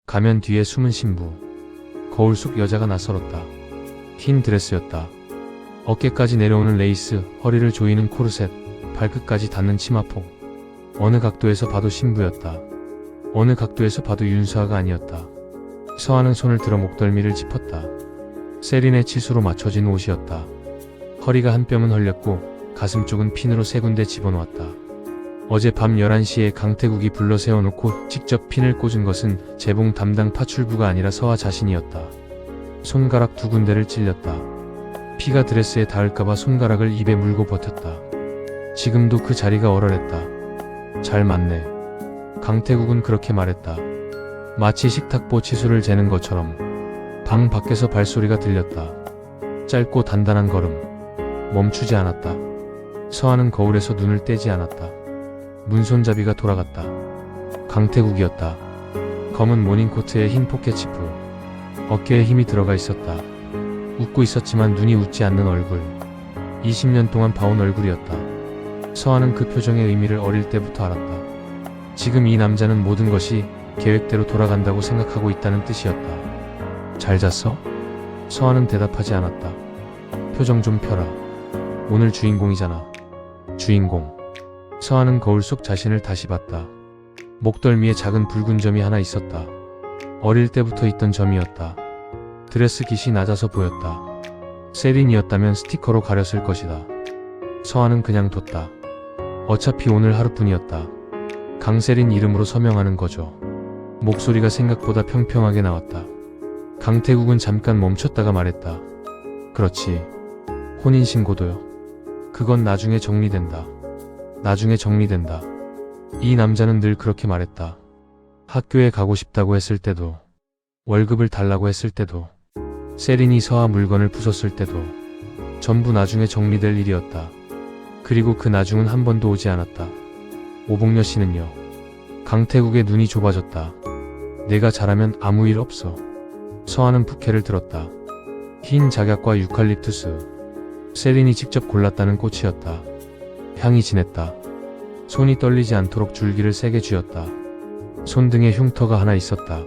가면 뒤에 숨은 신부. 거울 속 여자가 낯설었다. 흰 드레스였다. 어깨까지 내려오는 레이스, 허리를 조이는 코르셋, 발끝까지 닿는 치마폭. 어느 각도에서 봐도 신부였다. 어느 각도에서 봐도 윤수아가 아니었다. 서아는 손을 들어 목덜미를 짚었다. 세린의 치수로 맞춰진 옷이었다. 허리가 한 뼘은 헐렸고 가슴 쪽은 핀으로 3군데 집어놓았다. 어제 밤 11시에 강태국이 불러 세워놓고 직접 핀을 꽂은 것은 재봉 담당 파출부가 아니라 서아 자신이었다. 손가락 2군데를 찔렸다. 피가 드레스에 닿을까봐 손가락을 입에 물고 버텼다. 지금도 그 자리가 얼얼했다. 잘 맞네. 강태국은 그렇게 말했다. 마치 식탁보 치수를 재는 것처럼. 방 밖에서 발소리가 들렸다. 짧고 단단한 걸음. 멈추지 않았다. 서아는 거울에서 눈을 떼지 않았다. 문손잡이가 돌아갔다. 강태국이었다. 검은 모닝코트에 흰 포켓치프. 어깨에 힘이 들어가 있었다. 웃고 있었지만 눈이 웃지 않는 얼굴. 20년 동안 봐온 얼굴이었다. 서아는 그 표정의 의미를 어릴 때부터 알았다. 지금 이 남자는 모든 것이 계획대로 돌아간다고 생각하고 있다는 뜻이었다. 잘 잤어? 서아는 대답하지 않았다. 표정 좀 펴라. 오늘 주인공이잖아. 주인공. 서아는 거울 속 자신을 다시 봤다. 목덜미에 작은 붉은 점이 하나 있었다. 어릴 때부터 있던 점이었다. 드레스 깃이 낮아서 보였다. 세린이었다면 스티커로 가렸을 것이다. 서아는 그냥 뒀다. 어차피 오늘 하루뿐이었다. 강세린 이름으로 서명하는 거죠. 목소리가 생각보다 평평하게 나왔다. 강태국은 잠깐 멈췄다가 말했다. 그렇지. 혼인신고도요. 그건 나중에 정리된다. 나중에 정리된다. 이 남자는 늘 그렇게 말했다. 학교에 가고 싶다고 했을 때도, 월급을 달라고 했을 때도, 세린이 서아 물건을 부쉈을 때도 전부 나중에 정리될 일이었다. 그리고 그 나중은 한 번도 오지 않았다. 오복녀 씨는요? 강태국의 눈이 좁아졌다. 내가 잘하면 아무 일 없어. 서아는 부케를 들었다. 흰 작약과 유칼립투스. 세린이 직접 골랐다는 꽃이었다. 향이 진했다. 손이 떨리지 않도록 줄기를 세게 쥐었다. 손등에 흉터가 하나 있었다.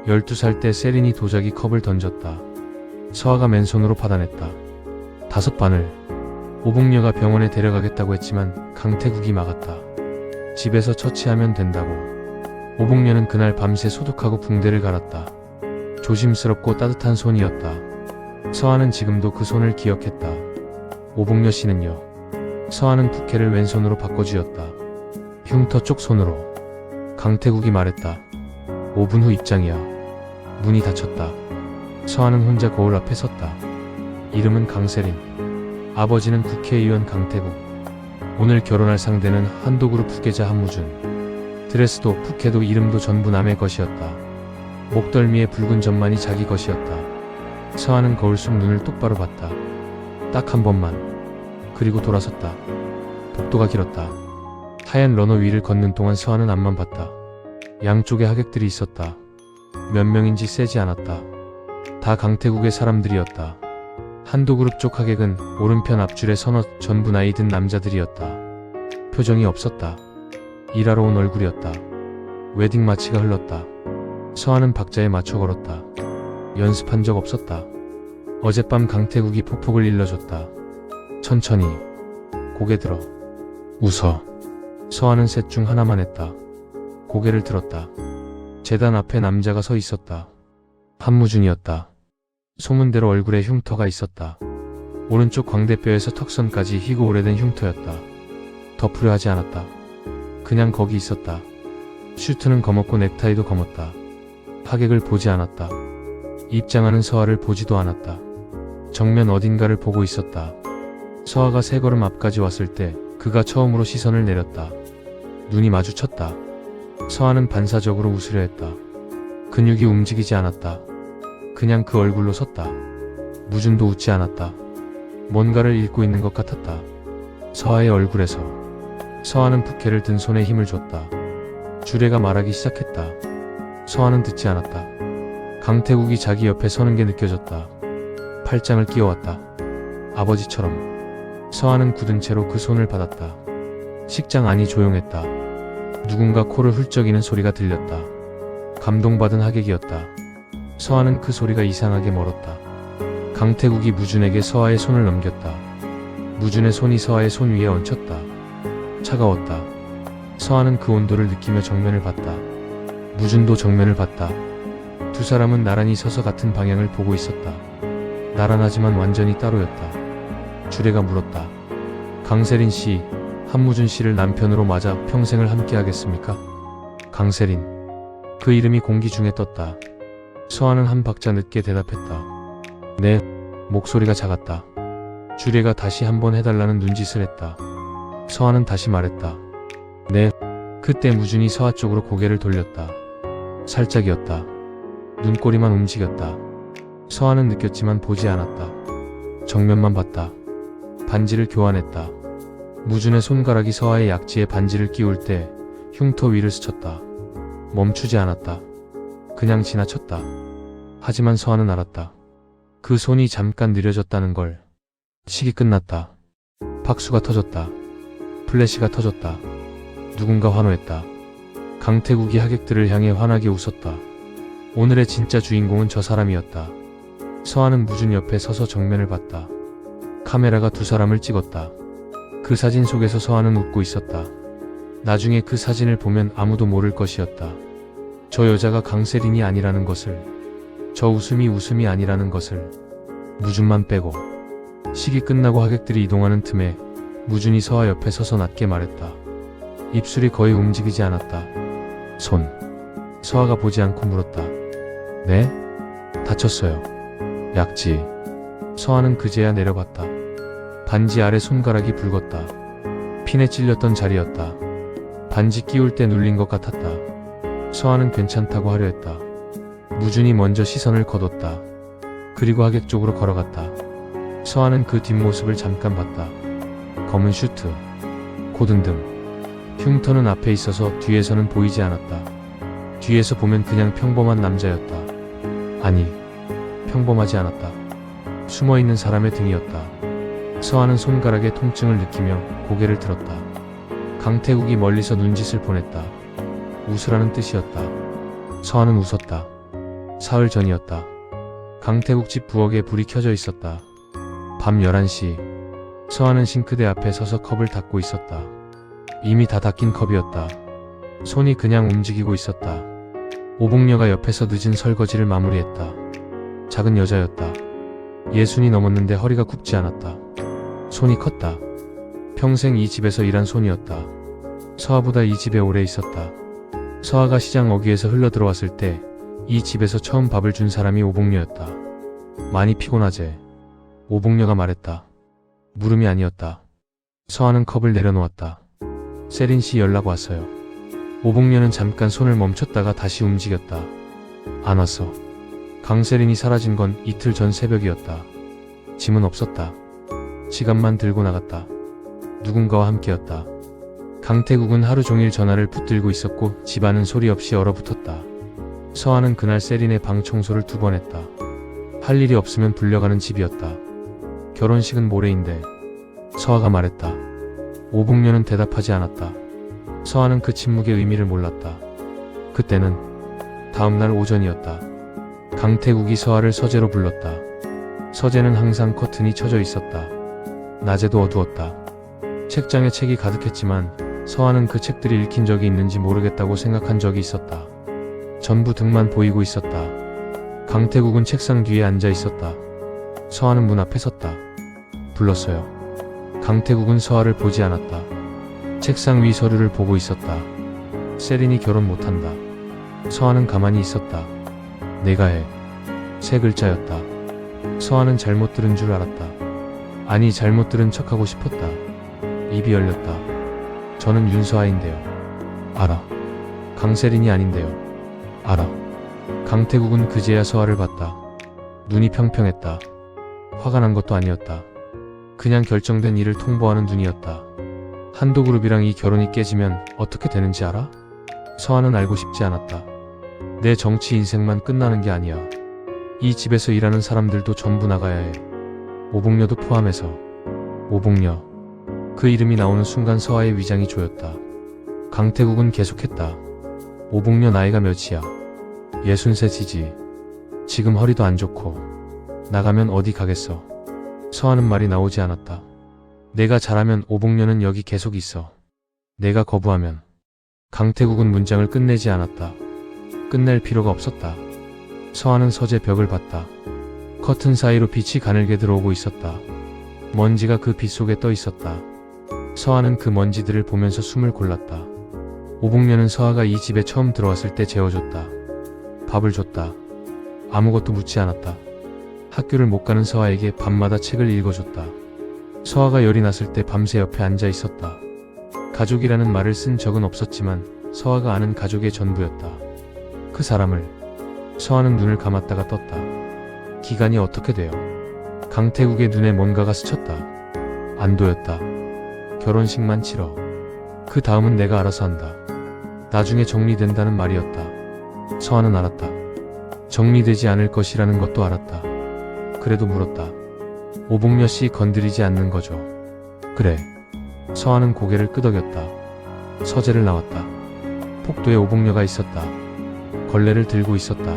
12살 때 세린이 도자기 컵을 던졌다. 서아가 맨손으로 받아냈다. 5바늘. 오복녀가 병원에 데려가겠다고 했지만 강태국이 막았다. 집에서 처치하면 된다고. 오복녀는 그날 밤새 소독하고 붕대를 갈았다. 조심스럽고 따뜻한 손이었다. 서아는 지금도 그 손을 기억했다. 오복녀 씨는요? 서아는 부케를 왼손으로 바꿔쥐었다. 흉터 쪽 손으로. 강태국이 말했다. 5분 후 입장이야. 문이 닫혔다. 서아는 혼자 거울 앞에 섰다. 이름은 강세린. 아버지는 국회의원 강태국. 오늘 결혼할 상대는 한도그룹 후계자 한무준. 드레스도 부케도 이름도 전부 남의 것이었다. 목덜미에 붉은 점만이 자기 것이었다. 서아는 거울 속 눈을 똑바로 봤다. 딱 한 번만. 그리고 돌아섰다. 복도가 길었다. 하얀 러너 위를 걷는 동안 서아는 앞만 봤다. 양쪽에 하객들이 있었다. 몇 명인지 세지 않았다. 다 강태국의 사람들이었다. 한도그룹 쪽 하객은 오른편 앞줄에 서너 전부 나이 든 남자들이었다. 표정이 없었다. 일하러 온 얼굴이었다. 웨딩 마치가 흘렀다. 서아는 박자에 맞춰 걸었다. 연습한 적 없었다. 어젯밤 강태국이 폭폭을 일러줬다. 천천히. 고개 들어. 웃어. 서아는 셋 중 하나만 했다. 고개를 들었다. 재단 앞에 남자가 서 있었다. 한무준이었다. 소문대로 얼굴에 흉터가 있었다. 오른쪽 광대뼈에서 턱선까지 희고 오래된 흉터였다. 덮으려 하지 않았다. 그냥 거기 있었다. 슈트는 검었고 넥타이도 검었다. 하객을 보지 않았다. 입장하는 서아를 보지도 않았다. 정면 어딘가를 보고 있었다. 서아가 3걸음 앞까지 왔을 때 그가 처음으로 시선을 내렸다. 눈이 마주쳤다. 서아는 반사적으로 웃으려 했다. 근육이 움직이지 않았다. 그냥 그 얼굴로 섰다. 무준도 웃지 않았다. 뭔가를 읽고 있는 것 같았다. 서아의 얼굴에서. 서아는 부케를 든 손에 힘을 줬다. 주례가 말하기 시작했다. 서아는 듣지 않았다. 강태국이 자기 옆에 서는 게 느껴졌다. 팔짱을 끼워왔다. 아버지처럼. 서아는 굳은 채로 그 손을 받았다. 식장 안이 조용했다. 누군가 코를 훌쩍이는 소리가 들렸다. 감동받은 하객이었다. 서아는 그 소리가 이상하게 멀었다. 강태국이 무준에게 서아의 손을 넘겼다. 무준의 손이 서아의 손 위에 얹혔다. 차가웠다. 서아는 그 온도를 느끼며 정면을 봤다. 무준도 정면을 봤다. 두 사람은 나란히 서서 같은 방향을 보고 있었다. 나란하지만 완전히 따로였다. 주례가 물었다. 강세린 씨, 한무준 씨를 남편으로 맞아 평생을 함께 하겠습니까? 강세린. 그 이름이 공기 중에 떴다. 서아는 한 박자 늦게 대답했다. 네. 목소리가 작았다. 주례가 다시 한번 해달라는 눈짓을 했다. 서아는 다시 말했다. 네. 그때 무준이 서아 쪽으로 고개를 돌렸다. 살짝이었다. 눈꼬리만 움직였다. 서아는 느꼈지만 보지 않았다. 정면만 봤다. 반지를 교환했다. 무준의 손가락이 서아의 약지에 반지를 끼울 때 흉터 위를 스쳤다. 멈추지 않았다. 그냥 지나쳤다. 하지만 서아는 알았다. 그 손이 잠깐 느려졌다는 걸. 식이 끝났다. 박수가 터졌다. 플래시가 터졌다. 누군가 환호했다. 강태국이 하객들을 향해 환하게 웃었다. 오늘의 진짜 주인공은 저 사람이었다. 서아는 무준 옆에 서서 정면을 봤다. 카메라가 두 사람을 찍었다. 그 사진 속에서 서아는 웃고 있었다. 나중에 그 사진을 보면 아무도 모를 것이었다. 저 여자가 강세린이 아니라는 것을, 저 웃음이 아니라는 것을. 무준만 빼고. 식이 끝나고 하객들이 이동하는 틈에 무준이 서아 옆에 서서 낮게 말했다. 입술이 거의 움직이지 않았다. 손. 서아가 보지 않고 물었다. 네? 다쳤어요. 약지. 서아는 그제야 내려봤다. 반지 아래 손가락이 붉었다. 핀에 찔렸던 자리였다. 반지 끼울 때 눌린 것 같았다. 서아는 괜찮다고 하려 했다. 무준이 먼저 시선을 거뒀다. 그리고 하객 쪽으로 걸어갔다. 서아는 그 뒷모습을 잠깐 봤다. 검은 슈트, 고든 등. 흉터는 앞에 있어서 뒤에서는 보이지 않았다. 뒤에서 보면 그냥 평범한 남자였다. 아니, 평범하지 않았다. 숨어있는 사람의 등이었다. 서아는 손가락의 통증을 느끼며 고개를 들었다. 강태국이 멀리서 눈짓을 보냈다. 웃으라는 뜻이었다. 서아는 웃었다. 사흘 전이었다. 강태국 집 부엌에 불이 켜져 있었다. 밤 11시. 서아는 싱크대 앞에 서서 컵을 닦고 있었다. 이미 다 닦인 컵이었다. 손이 그냥 움직이고 있었다. 오복녀가 옆에서 늦은 설거지를 마무리했다. 작은 여자였다. 60이 넘었는데 허리가 굽지 않았다. 손이 컸다. 평생 이 집에서 일한 손이었다. 서아보다 이 집에 오래 있었다. 서아가 시장 어귀에서 흘러들어왔을 때 이 집에서 처음 밥을 준 사람이 오복녀였다. 많이 피곤하제. 오복녀가 말했다. 물음이 아니었다. 서아는 컵을 내려놓았다. 세린 씨 연락 왔어요. 오복녀는 잠깐 손을 멈췄다가 다시 움직였다. 안 왔어. 강세린이 사라진 건 이틀 전 새벽이었다. 짐은 없었다. 지갑만 들고 나갔다. 누군가와 함께였다. 강태국은 하루 종일 전화를 붙들고 있었고 집안은 소리 없이 얼어붙었다. 서아는 그날 세린의 방 청소를 2번 했다. 할 일이 없으면 불려가는 집이었다. 결혼식은 모레인데. 서아가 말했다. 오복녀는 대답하지 않았다. 서아는 그 침묵의 의미를 몰랐다. 그때는 다음날 오전이었다. 강태국이 서아를 서재로 불렀다. 서재는 항상 커튼이 쳐져 있었다. 낮에도 어두웠다. 책장에 책이 가득했지만 서아는 그 책들이 읽힌 적이 있는지 모르겠다고 생각한 적이 있었다. 전부 등만 보이고 있었다. 강태국은 책상 뒤에 앉아 있었다. 서아는 문 앞에 섰다. 불렀어요. 강태국은 서아를 보지 않았다. 책상 위 서류를 보고 있었다. 세린이 결혼 못한다. 서아는 가만히 있었다. 내가 해. 3글자였다. 서아는 잘못 들은 줄 알았다. 아니, 잘못 들은 척하고 싶었다. 입이 열렸다. 저는 윤서아인데요. 알아. 강세린이 아닌데요. 알아. 강태국은 그제야 서아를 봤다. 눈이 평평했다. 화가 난 것도 아니었다. 그냥 결정된 일을 통보하는 눈이었다. 한도그룹이랑 이 결혼이 깨지면 어떻게 되는지 알아? 서아는 알고 싶지 않았다. 내 정치 인생만 끝나는 게 아니야. 이 집에서 일하는 사람들도 전부 나가야 해. 오복녀도 포함해서. 오복녀. 그 이름이 나오는 순간 서아의 위장이 조였다. 강태국은 계속했다. 오복녀 나이가 몇이야? 63이지. 지금 허리도 안 좋고 나가면 어디 가겠어. 서하는 말이 나오지 않았다. 내가 잘하면 오복년은 여기 계속 있어. 내가 거부하면. 강태국은 문장을 끝내지 않았다. 끝낼 필요가 없었다. 서하는 서재 벽을 봤다. 커튼 사이로 빛이 가늘게 들어오고 있었다. 먼지가 그 빛 속에 떠 있었다. 서하는 그 먼지들을 보면서 숨을 골랐다. 오복년은 서하가 이 집에 처음 들어왔을 때 재워줬다. 밥을 줬다. 아무것도 묻지 않았다. 학교를 못 가는 서하에게 밤마다 책을 읽어줬다. 서하가 열이 났을 때 밤새 옆에 앉아 있었다. 가족이라는 말을 쓴 적은 없었지만 서하가 아는 가족의 전부였다. 그 사람을. 서하는 눈을 감았다가 떴다. 기간이 어떻게 돼요? 강태국의 눈에 뭔가가 스쳤다. 안도였다. 결혼식만 치러. 그 다음은 내가 알아서 한다. 나중에 정리된다는 말이었다. 서하는 알았다. 정리되지 않을 것이라는 것도 알았다. 그래도 물었다. 오복녀 씨 건드리지 않는 거죠? 그래. 서하는 고개를 끄덕였다. 서재를 나왔다. 폭도에 오복녀가 있었다. 걸레를 들고 있었다.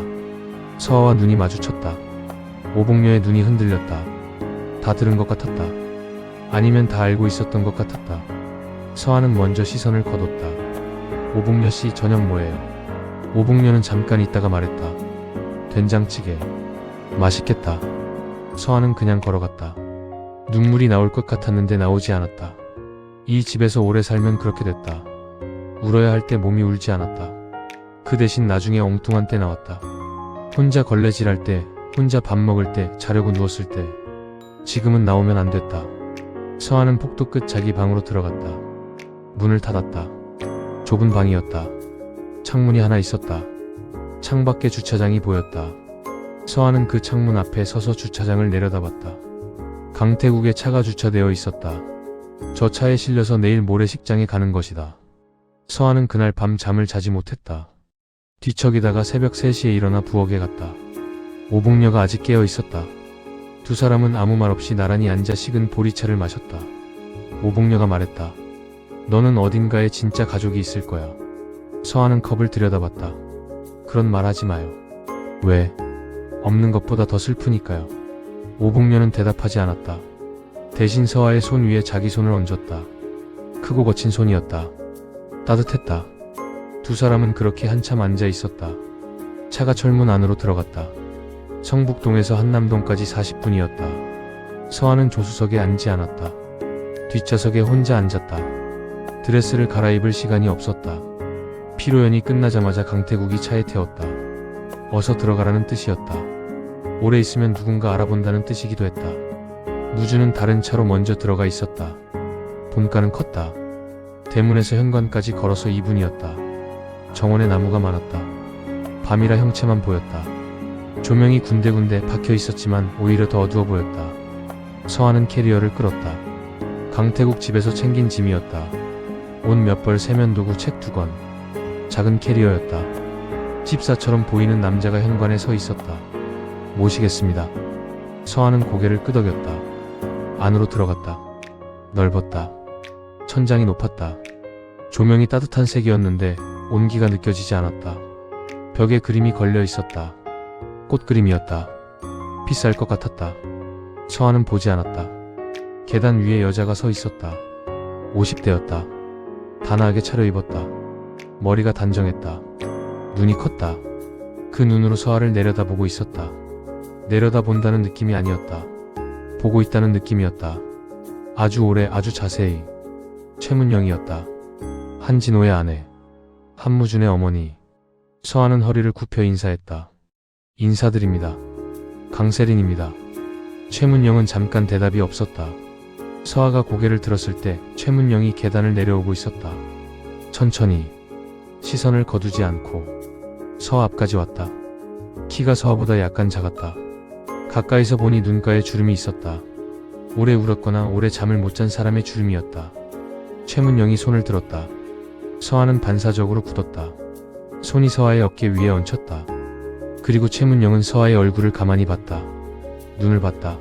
서하와 눈이 마주쳤다. 오복녀의 눈이 흔들렸다. 다 들은 것 같았다. 아니면 다 알고 있었던 것 같았다. 서하는 먼저 시선을 거뒀다. 오복녀 씨 저녁 뭐예요? 오복녀는 잠깐 있다가 말했다. 된장찌개. 맛있겠다. 서하는 그냥 걸어갔다. 눈물이 나올 것 같았는데 나오지 않았다. 이 집에서 오래 살면 그렇게 됐다. 울어야 할 때 몸이 울지 않았다. 그 대신 나중에 엉뚱한 때 나왔다. 혼자 걸레질할 때, 혼자 밥 먹을 때, 자려고 누웠을 때. 지금은 나오면 안 됐다. 서하는 폭도 끝 자기 방으로 들어갔다. 문을 닫았다. 좁은 방이었다. 창문이 하나 있었다. 창밖에 주차장이 보였다. 서하는 그 창문 앞에 서서 주차장을 내려다봤다. 강태국의 차가 주차되어 있었다. 저 차에 실려서 내일 모래식장에 가는 것이다. 서하는 그날 밤 잠을 자지 못했다. 뒤척이다가 새벽 3시에 일어나 부엌에 갔다. 오복녀가 아직 깨어 있었다. 두 사람은 아무 말 없이 나란히 앉아 식은 보리차를 마셨다. 오복녀가 말했다. 너는 어딘가에 진짜 가족이 있을 거야. 서하는 컵을 들여다봤다. 그런 말 하지 마요. 왜? 없는 것보다 더 슬프니까요. 오복녀는 대답하지 않았다. 대신 서하의 손 위에 자기 손을 얹었다. 크고 거친 손이었다. 따뜻했다. 두 사람은 그렇게 한참 앉아 있었다. 차가 철문 안으로 들어갔다. 성북동에서 한남동까지 40분이었다. 서하는 조수석에 앉지 않았다. 뒷좌석에 혼자 앉았다. 드레스를 갈아입을 시간이 없었다. 피로연이 끝나자마자 강태국이 차에 태웠다. 어서 들어가라는 뜻이었다. 오래 있으면 누군가 알아본다는 뜻이기도 했다. 무주는 다른 차로 먼저 들어가 있었다. 본가는 컸다. 대문에서 현관까지 걸어서 2분이었다. 정원에 나무가 많았다. 밤이라 형체만 보였다. 조명이 군데군데 박혀 있었지만 오히려 더 어두워 보였다. 서하는 캐리어를 끌었다. 강태국 집에서 챙긴 짐이었다. 옷 몇 벌, 세면도구, 책 2권. 작은 캐리어였다. 집사처럼 보이는 남자가 현관에 서 있었다. 모시겠습니다. 서하는 고개를 끄덕였다. 안으로 들어갔다. 넓었다. 천장이 높았다. 조명이 따뜻한 색이었는데 온기가 느껴지지 않았다. 벽에 그림이 걸려 있었다. 꽃그림이었다. 비쌀 것 같았다. 서하는 보지 않았다. 계단 위에 여자가 서 있었다. 50대였다. 단아하게 차려입었다. 머리가 단정했다. 눈이 컸다. 그 눈으로 서하를 내려다보고 있었다. 내려다본다는 느낌이 아니었다. 보고 있다는 느낌이었다. 아주 오래, 아주 자세히. 최문영이었다. 한진호의 아내. 한무준의 어머니. 서하는 허리를 굽혀 인사했다. 인사드립니다. 강세린입니다. 최문영은 잠깐 대답이 없었다. 서하가 고개를 들었을 때 최문영이 계단을 내려오고 있었다. 천천히. 시선을 거두지 않고 서하 앞까지 왔다. 키가 서하보다 약간 작았다. 가까이서 보니 눈가에 주름이 있었다. 오래 울었거나 오래 잠을 못 잔 사람의 주름이었다. 최문영이 손을 들었다. 서하는 반사적으로 굳었다. 손이 서하의 어깨 위에 얹혔다. 그리고 최문영은 서하의 얼굴을 가만히 봤다. 눈을 봤다.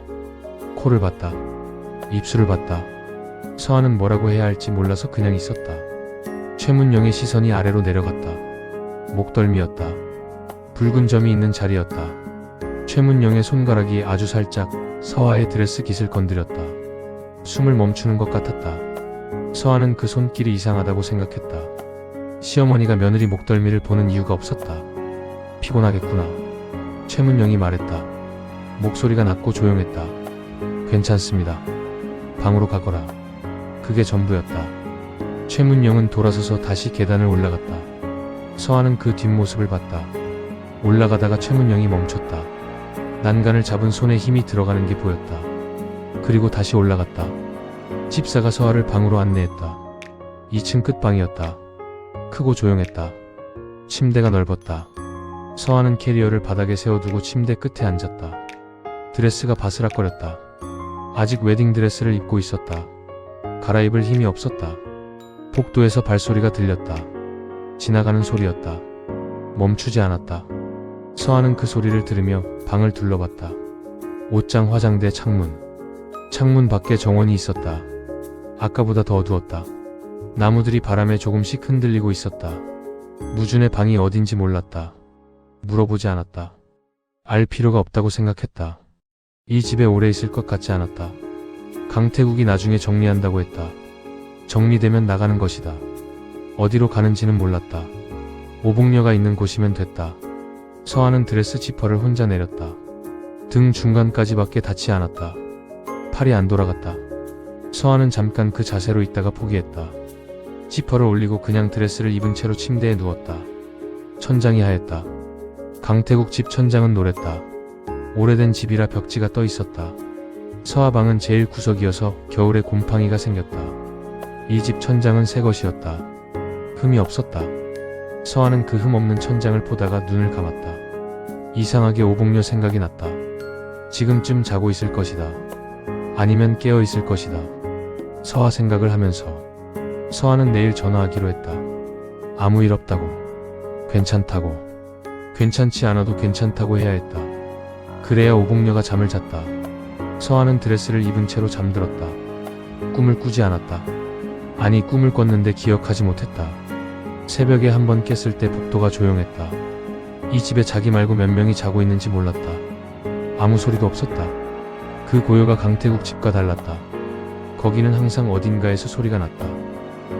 코를 봤다. 입술을 봤다. 서하는 뭐라고 해야 할지 몰라서 그냥 있었다. 최문영의 시선이 아래로 내려갔다. 목덜미였다. 붉은 점이 있는 자리였다. 최문영의 손가락이 아주 살짝 서아의 드레스 깃을 건드렸다. 숨을 멈추는 것 같았다. 서아는 그 손길이 이상하다고 생각했다. 시어머니가 며느리 목덜미를 보는 이유가 없었다. 피곤하겠구나. 최문영이 말했다. 목소리가 낮고 조용했다. 괜찮습니다. 방으로 가거라. 그게 전부였다. 최문영은 돌아서서 다시 계단을 올라갔다. 서아는 그 뒷모습을 봤다. 올라가다가 최문영이 멈췄다. 난간을 잡은 손에 힘이 들어가는 게 보였다. 그리고 다시 올라갔다. 집사가 서아를 방으로 안내했다. 2층 끝방이었다. 크고 조용했다. 침대가 넓었다. 서아는 캐리어를 바닥에 세워두고 침대 끝에 앉았다. 드레스가 바스락거렸다. 아직 웨딩드레스를 입고 있었다. 갈아입을 힘이 없었다. 복도에서 발소리가 들렸다. 지나가는 소리였다. 멈추지 않았다. 서아는 그 소리를 들으며 방을 둘러봤다. 옷장, 화장대, 창문. 창문 밖에 정원이 있었다. 아까보다 더 어두웠다. 나무들이 바람에 조금씩 흔들리고 있었다. 무준의 방이 어딘지 몰랐다. 물어보지 않았다. 알 필요가 없다고 생각했다. 이 집에 오래 있을 것 같지 않았다. 강태국이 나중에 정리한다고 했다. 정리되면 나가는 것이다. 어디로 가는지는 몰랐다. 오복녀가 있는 곳이면 됐다. 서아는 드레스 지퍼를 혼자 내렸다. 등 중간까지밖에 닿지 않았다. 팔이 안 돌아갔다. 서아는 잠깐 그 자세로 있다가 포기했다. 지퍼를 올리고 그냥 드레스를 입은 채로 침대에 누웠다. 천장이 하였다. 강태국 집 천장은 노랬다. 오래된 집이라 벽지가 떠 있었다. 서아 방은 제일 구석이어서 겨울에 곰팡이가 생겼다. 이 집 천장은 새 것이었다. 흠이 없었다. 서아는 그 흠 없는 천장을 보다가 눈을 감았다. 이상하게 오복녀 생각이 났다. 지금쯤 자고 있을 것이다. 아니면 깨어 있을 것이다. 서아 생각을 하면서 서아는 내일 전화하기로 했다. 아무 일 없다고. 괜찮다고. 괜찮지 않아도 괜찮다고 해야 했다. 그래야 오복녀가 잠을 잤다. 서아는 드레스를 입은 채로 잠들었다. 꿈을 꾸지 않았다. 아니, 꿈을 꿨는데 기억하지 못했다. 새벽에 한번 깼을 때 복도가 조용했다. 이 집에 자기 말고 몇 명이 자고 있는지 몰랐다. 아무 소리도 없었다. 그 고요가 강태국 집과 달랐다. 거기는 항상 어딘가에서 소리가 났다.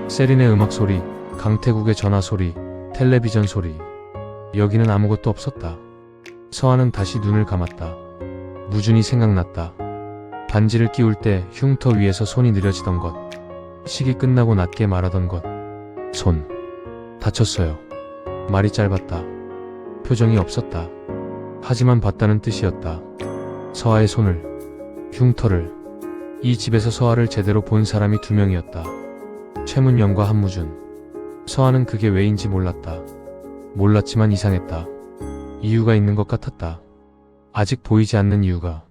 세린의 음악 소리, 강태국의 전화 소리, 텔레비전 소리. 여기는 아무것도 없었다. 서아는 다시 눈을 감았다. 무준이 생각났다. 반지를 끼울 때 흉터 위에서 손이 느려지던 것. 식이 끝나고 낮게 말하던 것. 손. 다쳤어요. 말이 짧았다. 표정이 없었다. 하지만 봤다는 뜻이었다. 서아의 손을, 흉터를. 이 집에서 서아를 제대로 본 사람이 2명이었다. 최문영과 한무준. 서아는 그게 왜인지 몰랐다. 몰랐지만 이상했다. 이유가 있는 것 같았다. 아직 보이지 않는 이유가.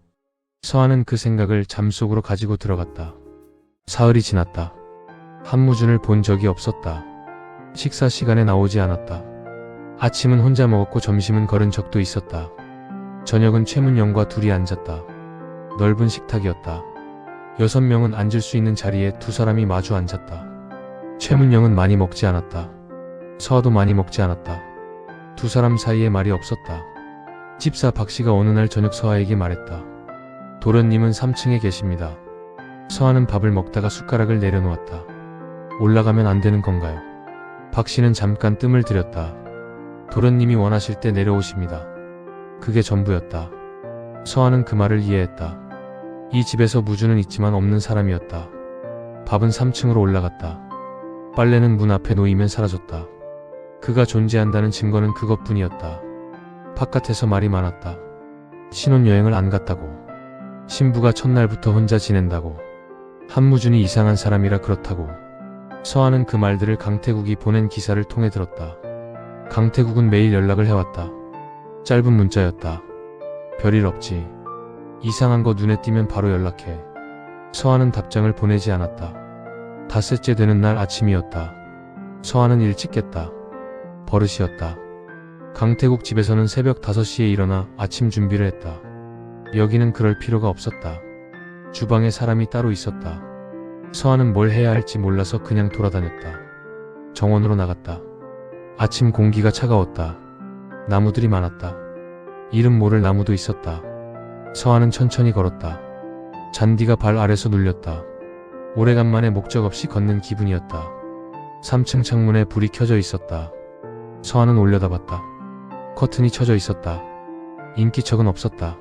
서아는 그 생각을 잠속으로 가지고 들어갔다. 사흘이 지났다. 한무준을 본 적이 없었다. 식사 시간에 나오지 않았다. 아침은 혼자 먹었고 점심은 걸은 적도 있었다. 저녁은 최문영과 둘이 앉았다. 넓은 식탁이었다. 6명은 앉을 수 있는 자리에 2사람이 마주 앉았다. 최문영은 많이 먹지 않았다. 서아도 많이 먹지 않았다. 2사람 사이에 말이 없었다. 집사 박씨가 어느 날 저녁 서아에게 말했다. 도련님은 3층에 계십니다. 서아는 밥을 먹다가 숟가락을 내려놓았다. 올라가면 안 되는 건가요? 박씨는 잠깐 뜸을 들였다. 도련님이 원하실 때 내려오십니다. 그게 전부였다. 서아는 그 말을 이해했다. 이 집에서 무주는 있지만 없는 사람이었다. 밥은 3층으로 올라갔다. 빨래는 문 앞에 놓이면 사라졌다. 그가 존재한다는 증거는 그것뿐이었다. 바깥에서 말이 많았다. 신혼여행을 안 갔다고. 신부가 첫날부터 혼자 지낸다고. 한무준이 이상한 사람이라 그렇다고. 서아는 그 말들을 강태국이 보낸 기사를 통해 들었다. 강태국은 매일 연락을 해왔다. 짧은 문자였다. 별일 없지. 이상한 거 눈에 띄면 바로 연락해. 서아는 답장을 보내지 않았다. 닷새째 되는 날 아침이었다. 서아는 일찍 깼다. 버릇이었다. 강태국 집에서는 새벽 5시에 일어나 아침 준비를 했다. 여기는 그럴 필요가 없었다. 주방에 사람이 따로 있었다. 서아는 뭘 해야 할지 몰라서 그냥 돌아다녔다. 정원으로 나갔다. 아침 공기가 차가웠다. 나무들이 많았다. 이름 모를 나무도 있었다. 서아는 천천히 걸었다. 잔디가 발 아래서 눌렸다. 오래간만에 목적 없이 걷는 기분이었다. 3층 창문에 불이 켜져 있었다. 서아는 올려다봤다. 커튼이 쳐져 있었다. 인기척은 없었다.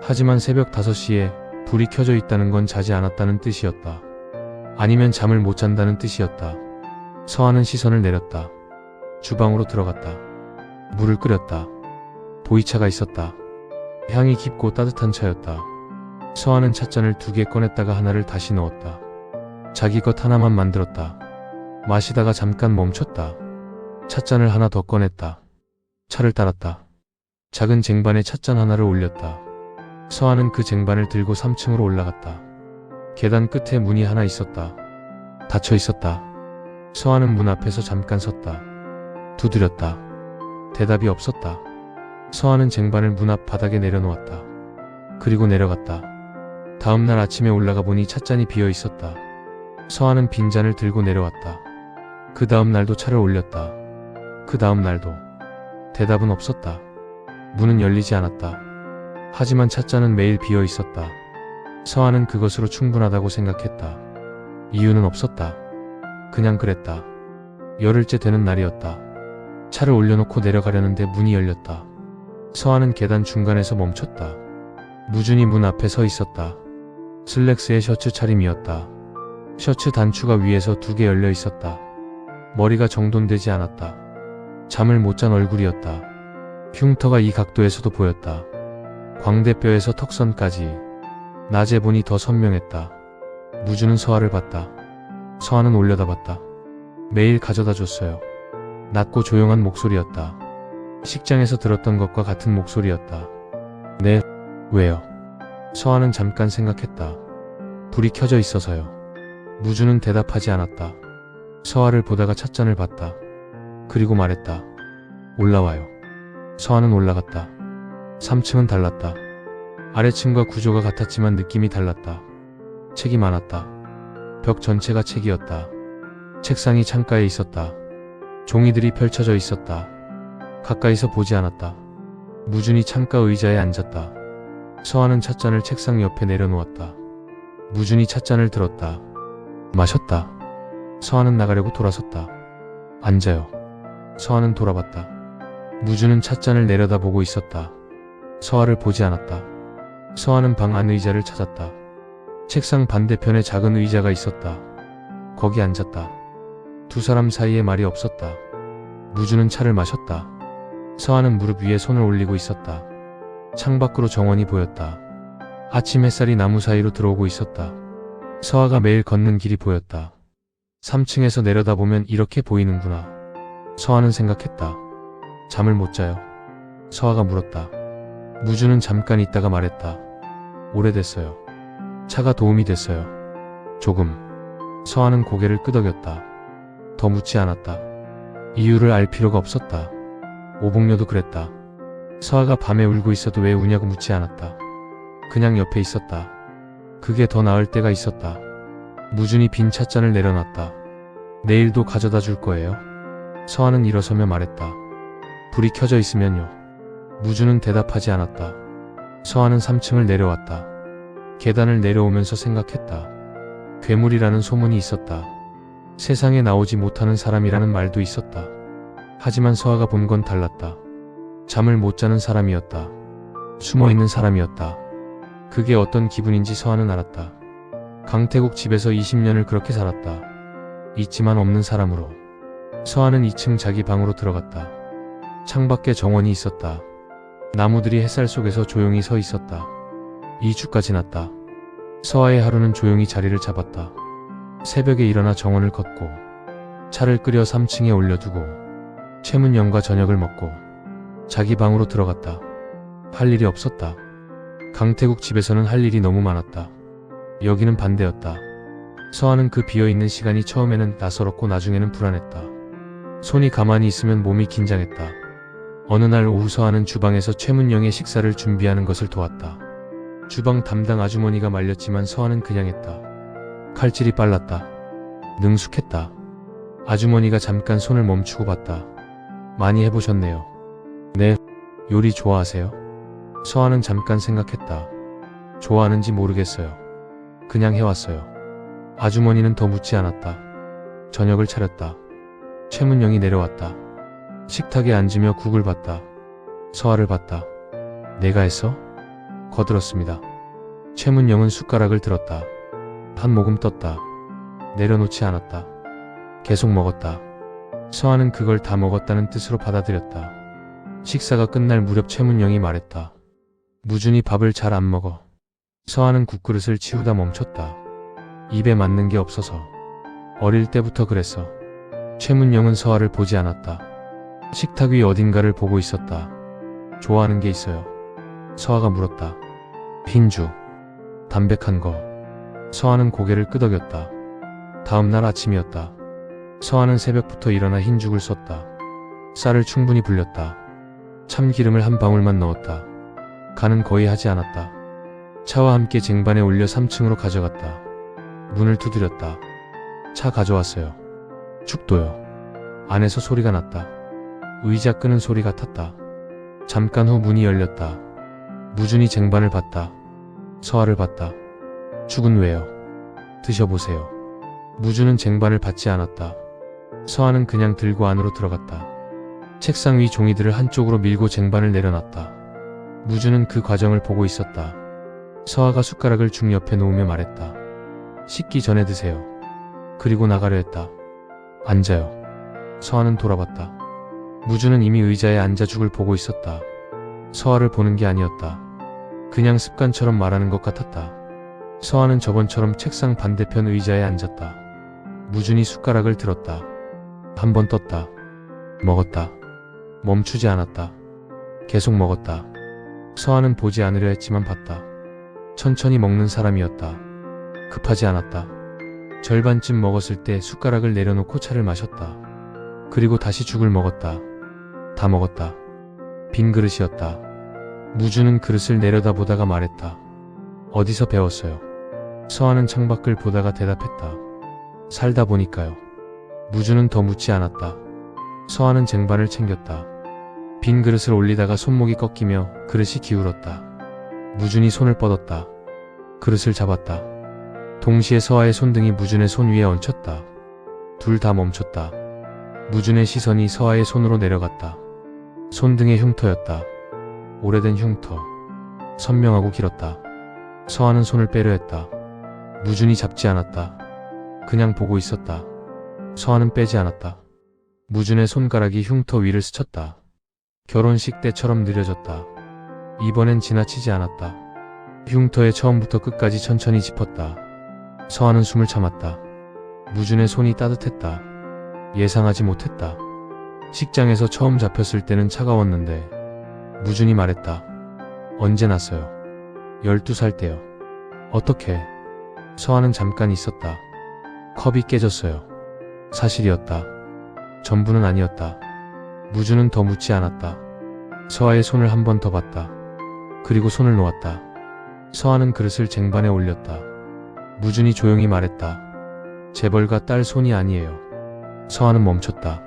하지만 새벽 5시에 불이 켜져 있다는 건 자지 않았다는 뜻이었다. 아니면 잠을 못 잔다는 뜻이었다. 서아는 시선을 내렸다. 주방으로 들어갔다. 물을 끓였다. 보이차가 있었다. 향이 깊고 따뜻한 차였다. 서아는 찻잔을 2개 꺼냈다가 하나를 다시 넣었다. 자기 것 하나만 만들었다. 마시다가 잠깐 멈췄다. 찻잔을 하나 더 꺼냈다. 차를 따랐다. 작은 쟁반에 찻잔 하나를 올렸다. 서아는 그 쟁반을 들고 3층으로 올라갔다. 계단 끝에 문이 하나 있었다. 닫혀 있었다. 서아는 문 앞에서 잠깐 섰다. 두드렸다. 대답이 없었다. 서아는 쟁반을 문 앞 바닥에 내려놓았다. 그리고 내려갔다. 다음날 아침에 올라가 보니 찻잔이 비어 있었다. 서아는 빈잔을 들고 내려왔다. 그 다음 날도 차를 올렸다. 그 다음 날도. 대답은 없었다. 문은 열리지 않았다. 하지만 찻잔은 매일 비어 있었다. 서아는 그것으로 충분하다고 생각했다. 이유는 없었다. 그냥 그랬다. 열흘째 되는 날이었다. 차를 올려놓고 내려가려는데 문이 열렸다. 서아는 계단 중간에서 멈췄다. 무준이 문 앞에 서 있었다. 슬랙스의 셔츠 차림이었다. 셔츠 단추가 위에서 2개 열려 있었다. 머리가 정돈되지 않았다. 잠을 못 잔 얼굴이었다. 흉터가 이 각도에서도 보였다. 광대뼈에서 턱선까지. 낮에 보니 더 선명했다. 무준은 서아를 봤다. 서아는 올려다봤다. 매일 가져다 줬어요. 낮고 조용한 목소리였다. 식장에서 들었던 것과 같은 목소리였다. 네, 왜요? 서아는 잠깐 생각했다. 불이 켜져 있어서요. 무준은 대답하지 않았다. 서아를 보다가 찻잔을 봤다. 그리고 말했다. 올라와요. 서아는 올라갔다. 3층은 달랐다. 아래층과 구조가 같았지만 느낌이 달랐다. 책이 많았다. 벽 전체가 책이었다. 책상이 창가에 있었다. 종이들이 펼쳐져 있었다. 가까이서 보지 않았다. 무준이 창가 의자에 앉았다. 서아는 찻잔을 책상 옆에 내려놓았다. 무준이 찻잔을 들었다. 마셨다. 서아는 나가려고 돌아섰다. 앉아요. 서아는 돌아봤다. 무준은 찻잔을 내려다보고 있었다. 서아를 보지 않았다. 서아는 방 안 의자를 찾았다. 책상 반대편에 작은 의자가 있었다. 거기 앉았다. 두 사람 사이에 말이 없었다. 무준은 차를 마셨다. 서아는 무릎 위에 손을 올리고 있었다. 창밖으로 정원이 보였다. 아침 햇살이 나무 사이로 들어오고 있었다. 서아가 매일 걷는 길이 보였다. 3층에서 내려다보면 이렇게 보이는구나. 서아는 생각했다. 잠을 못 자요. 서아가 물었다. 무준은 잠깐 있다가 말했다. 오래됐어요. 차가 도움이 됐어요. 조금. 서아는 고개를 끄덕였다. 더 묻지 않았다. 이유를 알 필요가 없었다. 오복녀도 그랬다. 서아가 밤에 울고 있어도 왜 우냐고 묻지 않았다. 그냥 옆에 있었다. 그게 더 나을 때가 있었다. 무준이 빈 찻잔을 내려놨다. 내일도 가져다 줄 거예요? 서아는 일어서며 말했다. 불이 켜져 있으면요. 무준은 대답하지 않았다. 서아는 3층을 내려왔다. 계단을 내려오면서 생각했다. 괴물이라는 소문이 있었다. 세상에 나오지 못하는 사람이라는 말도 있었다. 하지만 서아가 본 건 달랐다. 잠을 못 자는 사람이었다. 숨어있는 사람이었다. 그게 어떤 기분인지 서아는 알았다. 강태국 집에서 20년을 그렇게 살았다. 있지만 없는 사람으로. 서아는 2층 자기 방으로 들어갔다. 창밖에 정원이 있었다. 나무들이 햇살 속에서 조용히 서 있었다. 2주가 지났다. 서아의 하루는 조용히 자리를 잡았다. 새벽에 일어나 정원을 걷고 차를 끓여 3층에 올려두고 최문영과 저녁을 먹고 자기 방으로 들어갔다. 할 일이 없었다. 강태국 집에서는 할 일이 너무 많았다. 여기는 반대였다. 서아는 그 비어있는 시간이 처음에는 낯설었고 나중에는 불안했다. 손이 가만히 있으면 몸이 긴장했다. 어느 날 오후 서아는 주방에서 최문영의 식사를 준비하는 것을 도왔다. 주방 담당 아주머니가 말렸지만 서아는 그냥 했다. 칼질이 빨랐다. 능숙했다. 아주머니가 잠깐 손을 멈추고 봤다. 많이 해보셨네요. 네, 요리 좋아하세요? 서아는 잠깐 생각했다. 좋아하는지 모르겠어요. 그냥 해왔어요. 아주머니는 더 묻지 않았다. 저녁을 차렸다. 최문영이 내려왔다. 식탁에 앉으며 국을 봤다. 서아를 봤다. 내가 했어? 거들었습니다. 최문영은 숟가락을 들었다. 한 모금 떴다. 내려놓지 않았다. 계속 먹었다. 서아는 그걸 다 먹었다는 뜻으로 받아들였다. 식사가 끝날 무렵 최문영이 말했다. 무준이 밥을 잘 안 먹어. 서아는 국그릇을 치우다 멈췄다. 입에 맞는 게 없어서. 어릴 때부터 그랬어. 최문영은 서아를 보지 않았다. 식탁 위 어딘가를 보고 있었다. 좋아하는 게 있어요. 서아가 물었다. 흰주. 담백한 거. 서아는 고개를 끄덕였다. 다음 날 아침이었다. 서아는 새벽부터 일어나 흰죽을 썼다. 쌀을 충분히 불렸다. 참기름을 한 방울만 넣었다. 간은 거의 하지 않았다. 차와 함께 쟁반에 올려 3층으로 가져갔다. 문을 두드렸다. 차 가져왔어요. 죽도요. 안에서 소리가 났다. 의자 끄는 소리 같았다. 잠깐 후 문이 열렸다. 무준이 쟁반을 봤다. 서아를 봤다. 죽은 왜요? 드셔보세요. 무준은 쟁반을 받지 않았다. 서아는 그냥 들고 안으로 들어갔다. 책상 위 종이들을 한쪽으로 밀고 쟁반을 내려놨다. 무준은 그 과정을 보고 있었다. 서아가 숟가락을 죽 옆에 놓으며 말했다. 씻기 전에 드세요. 그리고 나가려 했다. 앉아요. 서아는 돌아봤다. 무준은 이미 의자에 앉아 죽을 보고 있었다. 서아를 보는 게 아니었다. 그냥 습관처럼 말하는 것 같았다. 서아는 저번처럼 책상 반대편 의자에 앉았다. 무준이 숟가락을 들었다. 한 번 떴다. 먹었다. 멈추지 않았다. 계속 먹었다. 서아는 보지 않으려 했지만 봤다. 천천히 먹는 사람이었다. 급하지 않았다. 절반쯤 먹었을 때 숟가락을 내려놓고 차를 마셨다. 그리고 다시 죽을 먹었다. 다 먹었다. 빈 그릇이었다. 무준은 그릇을 내려다보다가 말했다. 어디서 배웠어요? 서아는 창밖을 보다가 대답했다. 살다 보니까요. 무준은 더 묻지 않았다. 서아는 쟁반을 챙겼다. 빈 그릇을 올리다가 손목이 꺾이며 그릇이 기울었다. 무준이 손을 뻗었다. 그릇을 잡았다. 동시에 서아의 손등이 무준의 손 위에 얹혔다. 둘 다 멈췄다. 무준의 시선이 서아의 손으로 내려갔다. 손등의 흉터였다. 오래된 흉터. 선명하고 길었다. 서아는 손을 빼려 했다. 무준이 잡지 않았다. 그냥 보고 있었다. 서아는 빼지 않았다. 무준의 손가락이 흉터 위를 스쳤다. 결혼식 때처럼 느려졌다. 이번엔 지나치지 않았다. 흉터에 처음부터 끝까지 천천히 짚었다. 서아는 숨을 참았다. 무준의 손이 따뜻했다. 예상하지 못했다. 식장에서 처음 잡혔을 때는 차가웠는데 무준이 말했다. 언제 났어요? 12살 때요. 어떻게? 서아는 잠깐 있었다. 컵이 깨졌어요. 사실이었다. 전부는 아니었다. 무준은 더 묻지 않았다. 서아의 손을 한 번 더 봤다. 그리고 손을 놓았다. 서아는 그릇을 쟁반에 올렸다. 무준이 조용히 말했다. 재벌가 딸 손이 아니에요. 서아는 멈췄다.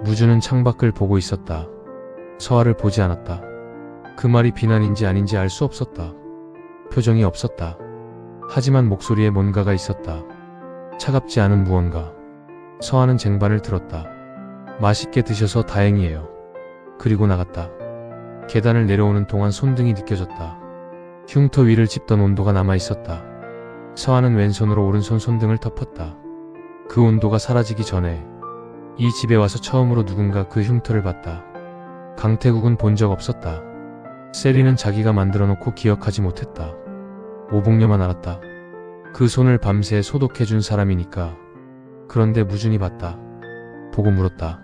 무준은 창밖을 보고 있었다. 서아를 보지 않았다. 그 말이 비난인지 아닌지 알 수 없었다. 표정이 없었다. 하지만 목소리에 뭔가가 있었다. 차갑지 않은 무언가. 서아는 쟁반을 들었다. 맛있게 드셔서 다행이에요. 그리고 나갔다. 계단을 내려오는 동안 손등이 느껴졌다. 흉터 위를 짚던 온도가 남아있었다. 서아는 왼손으로 오른손 손등을 덮었다. 그 온도가 사라지기 전에 이 집에 와서 처음으로 누군가 그 흉터를 봤다. 강태국은 본 적 없었다. 세리는 자기가 만들어 놓고 기억하지 못했다. 오복녀만 알았다. 그 손을 밤새 소독해준 사람이니까. 그런데 무준이 봤다. 보고 물었다.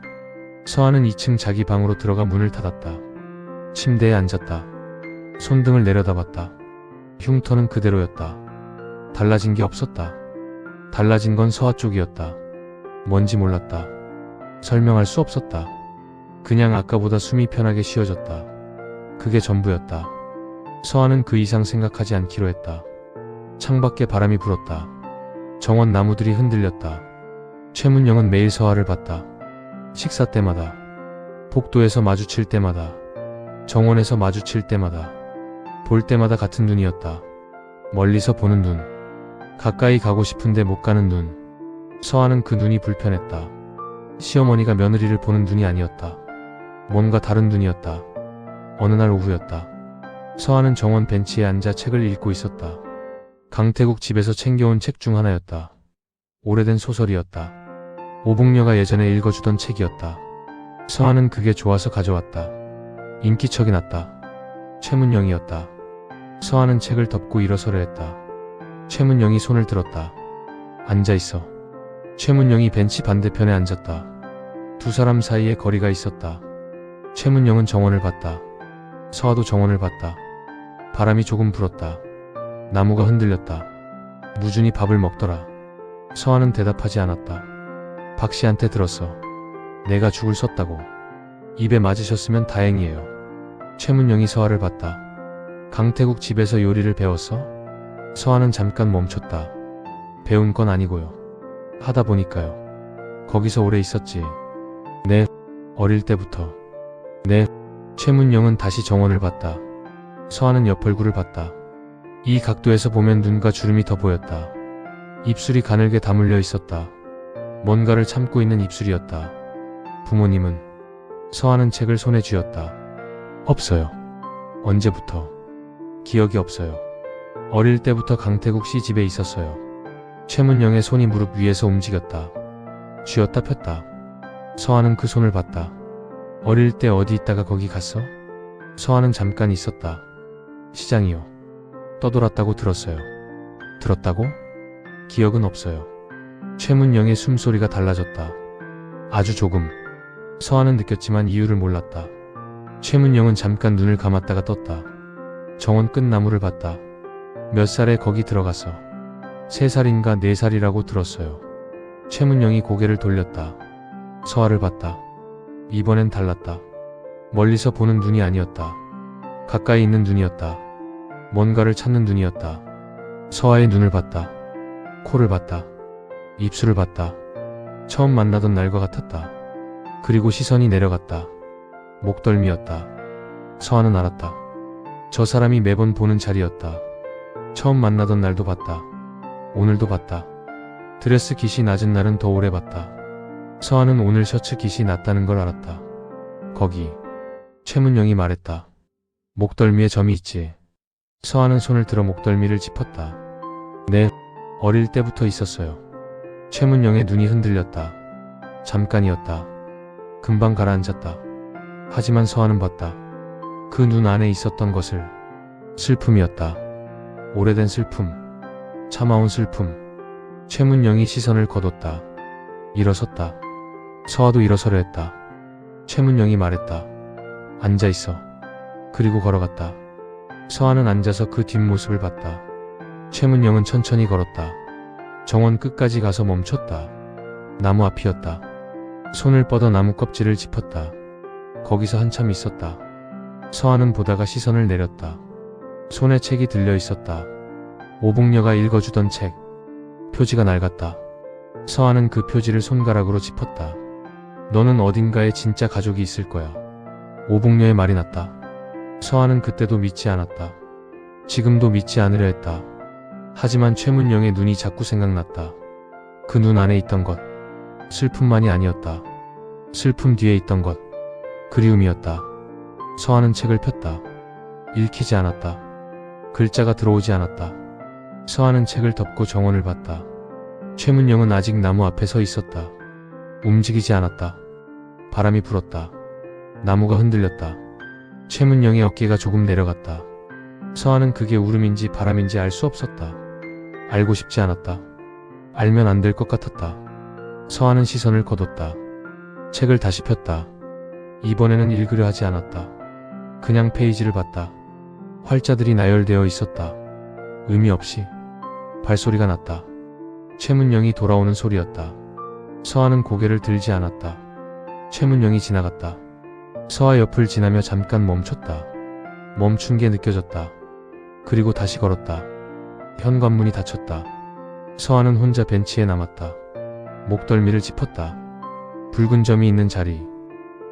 서아는 2층 자기 방으로 들어가 문을 닫았다. 침대에 앉았다. 손등을 내려다봤다. 흉터는 그대로였다. 달라진 게 없었다. 달라진 건 서아 쪽이었다. 뭔지 몰랐다. 설명할 수 없었다. 그냥 아까보다 숨이 편하게 쉬어졌다. 그게 전부였다. 서아는 그 이상 생각하지 않기로 했다. 창밖에 바람이 불었다. 정원 나무들이 흔들렸다. 최문영은 매일 서아를 봤다. 식사 때마다, 복도에서 마주칠 때마다, 정원에서 마주칠 때마다, 볼 때마다 같은 눈이었다. 멀리서 보는 눈, 가까이 가고 싶은데 못 가는 눈. 서아는 그 눈이 불편했다. 시어머니가 며느리를 보는 눈이 아니었다. 뭔가 다른 눈이었다. 어느 날 오후였다. 서아는 정원 벤치에 앉아 책을 읽고 있었다. 강태국 집에서 챙겨온 책 중 하나였다. 오래된 소설이었다. 오복녀가 예전에 읽어주던 책이었다. 서아는 그게 좋아서 가져왔다. 인기척이 났다. 최문영이었다. 서아는 책을 덮고 일어서려 했다. 최문영이 손을 들었다. 앉아있어. 최문영이 벤치 반대편에 앉았다. 두 사람 사이에 거리가 있었다. 최문영은 정원을 봤다. 서아도 정원을 봤다. 바람이 조금 불었다. 나무가 흔들렸다. 무준이 밥을 먹더라. 서아는 대답하지 않았다. 박 씨한테 들었어. 내가 죽을 썼다고. 입에 맞으셨으면 다행이에요. 최문영이 서아를 봤다. 강태국 집에서 요리를 배웠어? 서아는 잠깐 멈췄다. 배운 건 아니고요. 하다 보니까요. 거기서 오래 있었지. 네, 어릴 때부터. 네. 최문영은 다시 정원을 봤다. 서아는 옆 얼굴을 봤다. 이 각도에서 보면 눈과 주름이 더 보였다. 입술이 가늘게 다물려 있었다. 뭔가를 참고 있는 입술이었다. 부모님은? 서아는 책을 손에 쥐었다. 없어요. 언제부터? 기억이 없어요. 어릴 때부터 강태국 씨 집에 있었어요. 최문영의 손이 무릎 위에서 움직였다. 쥐었다 폈다. 서아는 그 손을 봤다. 어릴 때 어디 있다가 거기 갔어? 서아는 잠깐 있었다. 시장이요. 떠돌았다고 들었어요. 들었다고? 기억은 없어요. 최문영의 숨소리가 달라졌다. 아주 조금. 서아는 느꼈지만 이유를 몰랐다. 최문영은 잠깐 눈을 감았다가 떴다. 정원 끝 나무를 봤다. 몇 살에 거기 들어갔어? 3살인가 4살이라고 들었어요. 최문영이 고개를 돌렸다. 서아를 봤다. 이번엔 달랐다. 멀리서 보는 눈이 아니었다. 가까이 있는 눈이었다. 뭔가를 찾는 눈이었다. 서아의 눈을 봤다. 코를 봤다. 입술을 봤다. 처음 만나던 날과 같았다. 그리고 시선이 내려갔다. 목덜미였다. 서아는 알았다. 저 사람이 매번 보는 자리였다. 처음 만나던 날도 봤다. 오늘도 봤다. 드레스 깃이 낮은 날은 더 오래 봤다. 서아는 오늘 셔츠 깃이 낮다는 걸 알았다. 거기. 최문영이 말했다. 목덜미에 점이 있지. 서아는 손을 들어 목덜미를 짚었다. 네, 어릴 때부터 있었어요. 최문영의 눈이 흔들렸다. 잠깐이었다. 금방 가라앉았다. 하지만 서아는 봤다. 그 눈 안에 있었던 것을. 슬픔이었다. 오래된 슬픔. 참아온 슬픔. 최문영이 시선을 거뒀다. 일어섰다. 서아도 일어서려 했다. 최문영이 말했다. 앉아있어. 그리고 걸어갔다. 서아는 앉아서 그 뒷모습을 봤다. 최문영은 천천히 걸었다. 정원 끝까지 가서 멈췄다. 나무 앞이었다. 손을 뻗어 나무 껍질을 짚었다. 거기서 한참 있었다. 서아는 보다가 시선을 내렸다. 손에 책이 들려 있었다. 오복녀가 읽어주던 책. 표지가 낡았다. 서아는 그 표지를 손가락으로 짚었다. 너는 어딘가에 진짜 가족이 있을 거야. 오복녀의 말이 났다. 서아는 그때도 믿지 않았다. 지금도 믿지 않으려 했다. 하지만 최문영의 눈이 자꾸 생각났다. 그 눈 안에 있던 것. 슬픔만이 아니었다. 슬픔 뒤에 있던 것. 그리움이었다. 서아는 책을 폈다. 읽히지 않았다. 글자가 들어오지 않았다. 서아는 책을 덮고 정원을 봤다. 최문영은 아직 나무 앞에 서 있었다. 움직이지 않았다. 바람이 불었다. 나무가 흔들렸다. 최문영의 어깨가 조금 내려갔다. 서아는 그게 울음인지 바람인지 알 수 없었다. 알고 싶지 않았다. 알면 안 될 것 같았다. 서아는 시선을 거뒀다. 책을 다시 폈다. 이번에는 읽으려 하지 않았다. 그냥 페이지를 봤다. 활자들이 나열되어 있었다. 의미 없이. 발소리가 났다. 최문영이 돌아오는 소리였다. 서아는 고개를 들지 않았다. 최문영이 지나갔다. 서아 옆을 지나며 잠깐 멈췄다. 멈춘 게 느껴졌다. 그리고 다시 걸었다. 현관문이 닫혔다. 서아는 혼자 벤치에 남았다. 목덜미를 짚었다. 붉은 점이 있는 자리.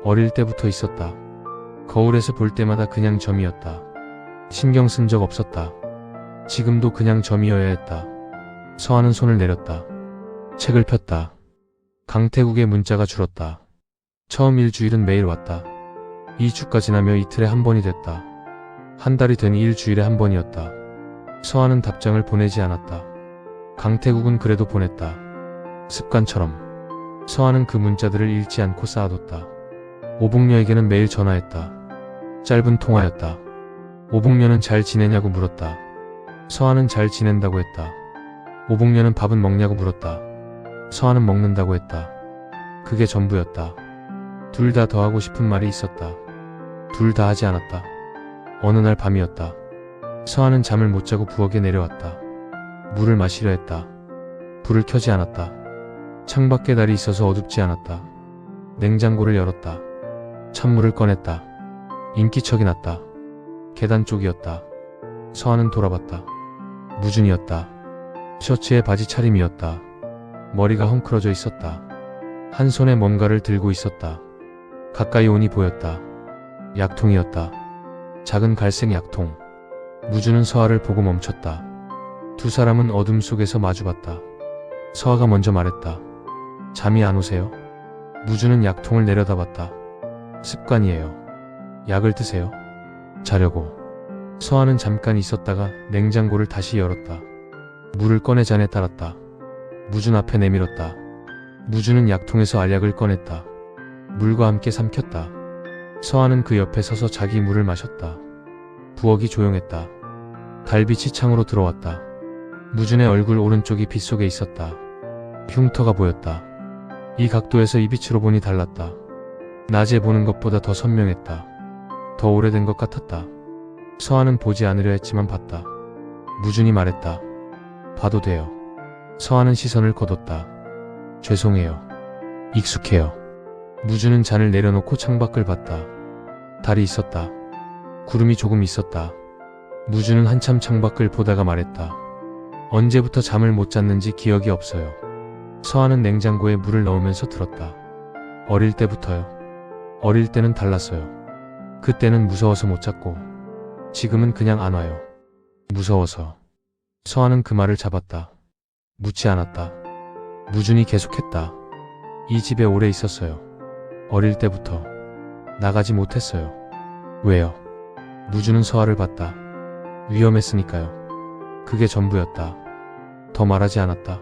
어릴 때부터 있었다. 거울에서 볼 때마다 그냥 점이었다. 신경 쓴 적 없었다. 지금도 그냥 점이어야 했다. 서하는 손을 내렸다. 책을 폈다. 강태국의 문자가 줄었다. 처음 일주일은 매일 왔다. 2주가 지나며 이틀에 한 번이 됐다. 한 달이 되니 일주일에 한 번이었다. 서하는 답장을 보내지 않았다. 강태국은 그래도 보냈다. 습관처럼. 서하는 그 문자들을 읽지 않고 쌓아뒀다. 오복녀에게는 매일 전화했다. 짧은 통화였다. 오복녀는 잘 지내냐고 물었다. 서하는 잘 지낸다고 했다. 오복녀는 밥은 먹냐고 물었다. 서하는 먹는다고 했다. 그게 전부였다. 둘 다 더 하고 싶은 말이 있었다. 둘 다 하지 않았다. 어느 날 밤이었다. 서하는 잠을 못 자고 부엌에 내려왔다. 물을 마시려 했다. 불을 켜지 않았다. 창밖에 달이 있어서 어둡지 않았다. 냉장고를 열었다. 찬물을 꺼냈다. 인기척이 났다. 계단 쪽이었다. 서하는 돌아봤다. 무준이었다. 셔츠에 바지 차림이었다. 머리가 헝클어져 있었다. 한 손에 뭔가를 들고 있었다. 가까이 오니 보였다. 약통이었다. 작은 갈색 약통. 무준은 서하를 보고 멈췄다. 두 사람은 어둠 속에서 마주봤다. 서하가 먼저 말했다. 잠이 안 오세요? 무준은 약통을 내려다봤다. 습관이에요. 약을 드세요. 자려고. 서하는 잠깐 있었다가 냉장고를 다시 열었다. 물을 꺼내 잔에 따랐다. 무준 앞에 내밀었다. 무준은 약통에서 알약을 꺼냈다. 물과 함께 삼켰다. 서하는 그 옆에 서서 자기 물을 마셨다. 부엌이 조용했다. 달빛이 창으로 들어왔다. 무준의 얼굴 오른쪽이 빛 속에 있었다. 흉터가 보였다. 이 각도에서 이 빛으로 보니 달랐다. 낮에 보는 것보다 더 선명했다. 더 오래된 것 같았다. 서하는 보지 않으려 했지만 봤다. 무준이 말했다. 봐도 돼요. 서하는 시선을 거뒀다. 죄송해요. 익숙해요. 무준은 잔을 내려놓고 창밖을 봤다. 달이 있었다. 구름이 조금 있었다. 무준은 한참 창밖을 보다가 말했다. 언제부터 잠을 못 잤는지 기억이 없어요. 서하는 냉장고에 물을 넣으면서 들었다. 어릴 때부터요. 어릴 때는 달랐어요. 그때는 무서워서 못 잤고 지금은 그냥 안 와요. 무서워서. 서하는 그 말을 잡았다. 묻지 않았다. 무준이 계속했다. 이 집에 오래 있었어요. 어릴 때부터. 나가지 못했어요. 왜요? 무준은 서하를 봤다. 위험했으니까요. 그게 전부였다. 더 말하지 않았다.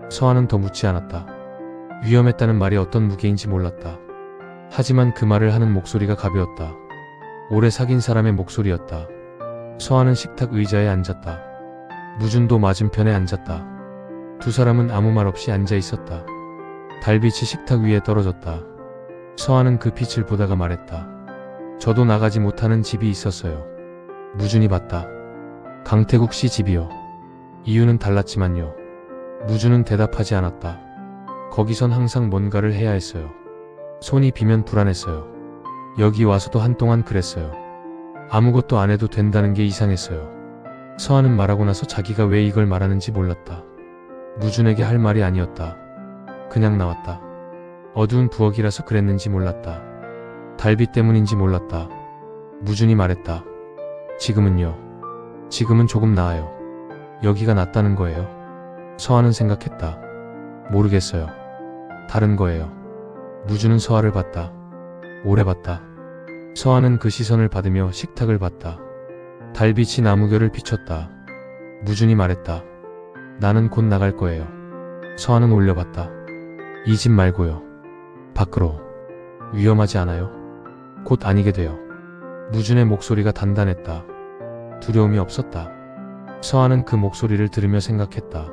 서하는 더 묻지 않았다. 위험했다는 말이 어떤 무게인지 몰랐다. 하지만 그 말을 하는 목소리가 가벼웠다. 오래 사귄 사람의 목소리였다. 서하는 식탁 의자에 앉았다. 무준도 맞은편에 앉았다. 두 사람은 아무 말 없이 앉아 있었다. 달빛이 식탁 위에 떨어졌다. 서하는 그 빛을 보다가 말했다. 저도 나가지 못하는 집이 있었어요. 무준이 봤다. 강태국 씨 집이요. 이유는 달랐지만요. 무준은 대답하지 않았다. 거기선 항상 뭔가를 해야 했어요. 손이 비면 불안했어요. 여기 와서도 한동안 그랬어요. 아무것도 안 해도 된다는 게 이상했어요. 서하는 말하고 나서 자기가 왜 이걸 말하는지 몰랐다. 무준에게 할 말이 아니었다. 그냥 나왔다. 어두운 부엌이라서 그랬는지 몰랐다. 달빛 때문인지 몰랐다. 무준이 말했다. 지금은요. 지금은 조금 나아요. 여기가 낫다는 거예요. 서하는 생각했다. 모르겠어요. 다른 거예요. 무준은 서하를 봤다. 오래 봤다. 서하는 그 시선을 받으며 식탁을 봤다. 달빛이 나무결을 비췄다. 무준이 말했다. 나는 곧 나갈 거예요. 서하는 올려봤다. 이 집 말고요. 밖으로. 위험하지 않아요? 곧 아니게 돼요. 무준의 목소리가 단단했다. 두려움이 없었다. 서하는 그 목소리를 들으며 생각했다.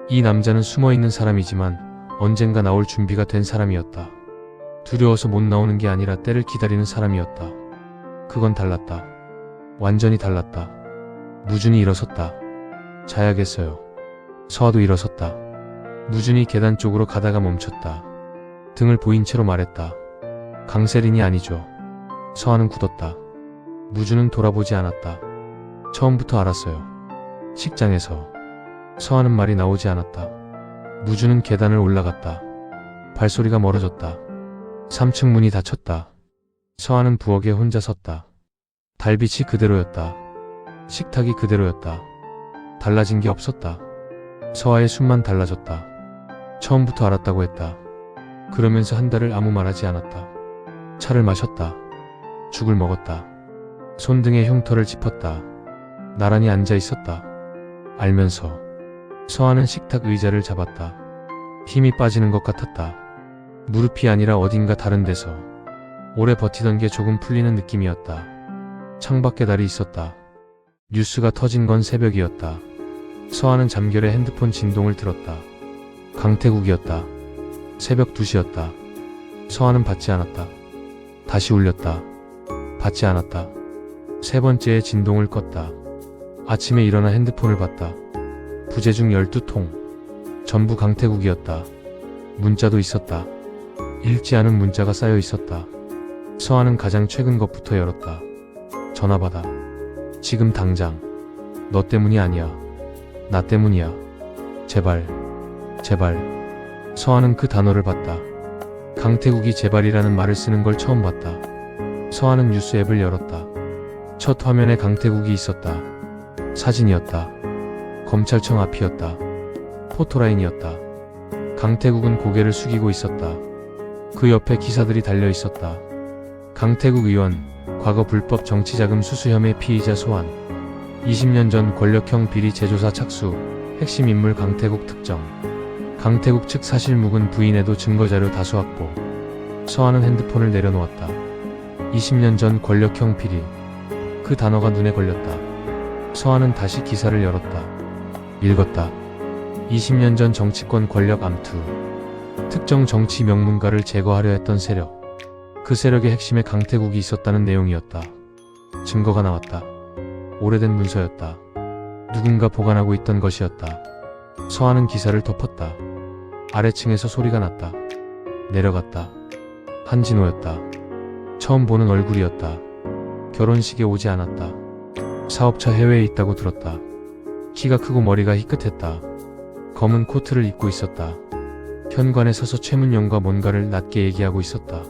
이 남자는 숨어있는 사람이지만 언젠가 나올 준비가 된 사람이었다. 두려워서 못 나오는 게 아니라 때를 기다리는 사람이었다. 그건 달랐다. 완전히 달랐다. 무준이 일어섰다. 자야겠어요. 서하도 일어섰다. 무준이 계단 쪽으로 가다가 멈췄다. 등을 보인 채로 말했다. 강세린이 아니죠. 서하는 굳었다. 무준은 돌아보지 않았다. 처음부터 알았어요. 식장에서. 서하는 말이 나오지 않았다. 무준은 계단을 올라갔다. 발소리가 멀어졌다. 3층 문이 닫혔다. 서아는 부엌에 혼자 섰다. 달빛이 그대로였다. 식탁이 그대로였다. 달라진 게 없었다. 서아의 숨만 달라졌다. 처음부터 알았다고 했다. 그러면서 한 달을 아무 말하지 않았다. 차를 마셨다. 죽을 먹었다. 손등에 흉터를 짚었다. 나란히 앉아 있었다. 알면서 서아는 식탁 의자를 잡았다. 힘이 빠지는 것 같았다. 무릎이 아니라 어딘가 다른 데서 오래 버티던 게 조금 풀리는 느낌이었다. 창밖에 달이 있었다. 뉴스가 터진 건 새벽이었다. 서아는 잠결에 핸드폰 진동을 들었다. 강태국이었다. 새벽 2시였다. 서아는 받지 않았다. 다시 울렸다. 받지 않았다. 세 번째의 진동을 껐다. 아침에 일어나 핸드폰을 봤다. 부재중 12통. 전부 강태국이었다. 문자도 있었다. 읽지 않은 문자가 쌓여 있었다. 서아는 가장 최근 것부터 열었다. 전화 받아. 지금 당장. 너 때문이 아니야. 나 때문이야. 제발. 제발. 서아는 그 단어를 봤다. 강태국이 제발이라는 말을 쓰는 걸 처음 봤다. 서아는 뉴스 앱을 열었다. 첫 화면에 강태국이 있었다. 사진이었다. 검찰청 앞이었다. 포토라인이었다. 강태국은 고개를 숙이고 있었다. 그 옆에 기사들이 달려 있었다. 강태국 의원, 과거 불법 정치자금 수수 혐의 피의자 소환. 20년 전 권력형 비리 재조사 착수. 핵심 인물 강태국 특정. 강태국 측 사실 묵은 부인에도 증거자료 다수 확보. 서아는 핸드폰을 내려놓았다. 20년 전 권력형 비리. 그 단어가 눈에 걸렸다. 서아는 다시 기사를 열었다. 읽었다. 20년 전 정치권 권력 암투. 특정 정치 명문가를 제거하려 했던 세력. 그 세력의 핵심에 강태국이 있었다는 내용이었다. 증거가 나왔다. 오래된 문서였다. 누군가 보관하고 있던 것이었다. 서아는 기사를 덮었다. 아래층에서 소리가 났다. 내려갔다. 한진호였다. 처음 보는 얼굴이었다. 결혼식에 오지 않았다. 사업차 해외에 있다고 들었다. 키가 크고 머리가 희끗했다. 검은 코트를 입고 있었다. 현관에 서서 최문영과 뭔가를 낮게 얘기하고 있었다.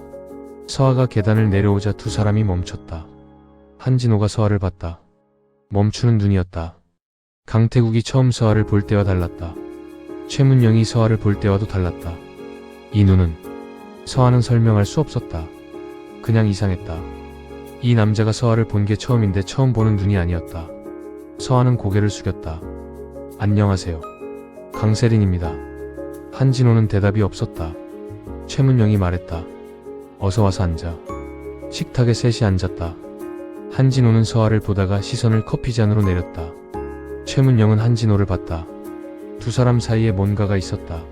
서아가 계단을 내려오자 두 사람이 멈췄다. 한진호가 서아를 봤다. 멈추는 눈이었다. 강태국이 처음 서아를 볼 때와 달랐다. 최문영이 서아를 볼 때와도 달랐다. 이 눈은 서아는 설명할 수 없었다. 그냥 이상했다. 이 남자가 서아를 본 게 처음인데 처음 보는 눈이 아니었다. 서아는 고개를 숙였다. 안녕하세요. 강세린입니다. 한진호는 대답이 없었다. 최문영이 말했다. 어서 와서 앉아. 식탁에 셋이 앉았다. 한진호는 서아를 보다가 시선을 커피잔으로 내렸다. 최문영은 한진호를 봤다. 두 사람 사이에 뭔가가 있었다.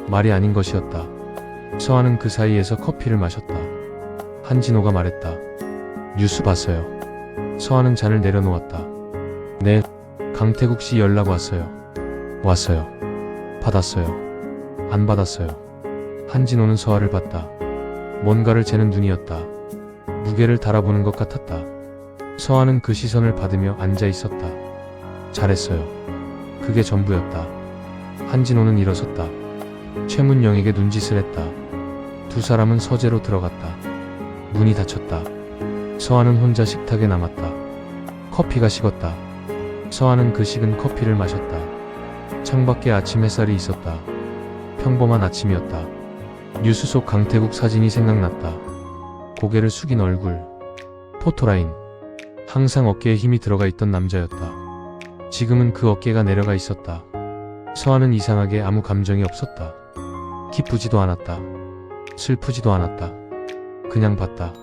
말이 아닌 것이었다. 서아는 그 사이에서 커피를 마셨다. 한진호가 말했다. 뉴스 봤어요. 서아는 잔을 내려놓았다. 네, 강태국 씨 연락 왔어요. 왔어요. 받았어요. 안 받았어요. 한진호는 서아를 봤다. 뭔가를 재는 눈이었다. 무게를 달아보는 것 같았다. 서아는 그 시선을 받으며 앉아 있었다. 잘했어요. 그게 전부였다. 한진호는 일어섰다. 최문영에게 눈짓을 했다. 두 사람은 서재로 들어갔다. 문이 닫혔다. 서아는 혼자 식탁에 남았다. 커피가 식었다. 서아는 그 식은 커피를 마셨다. 창밖에 아침 햇살이 있었다. 평범한 아침이었다. 뉴스 속 강태국 사진이 생각났다. 고개를 숙인 얼굴. 포토라인. 항상 어깨에 힘이 들어가 있던 남자였다. 지금은 그 어깨가 내려가 있었다. 서아는 이상하게 아무 감정이 없었다. 기쁘지도 않았다. 슬프지도 않았다. 그냥 봤다.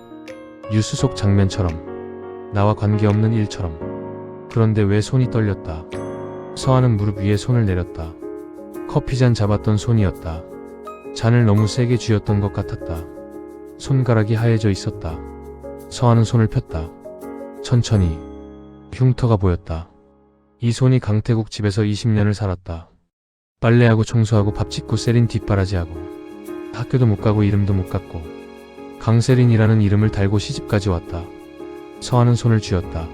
뉴스 속 장면처럼. 나와 관계없는 일처럼. 그런데 왜 손이 떨렸다. 서아는 무릎 위에 손을 내렸다. 커피잔 잡았던 손이었다. 잔을 너무 세게 쥐었던 것 같았다. 손가락이 하얘져 있었다. 서아는 손을 폈다. 천천히. 흉터가 보였다. 이 손이 강태국 집에서 20년을 살았다. 빨래하고 청소하고 밥 짓고 세린 뒷바라지하고 학교도 못 가고 이름도 못 갖고 강세린이라는 이름을 달고 시집까지 왔다. 서아는 손을 쥐었다.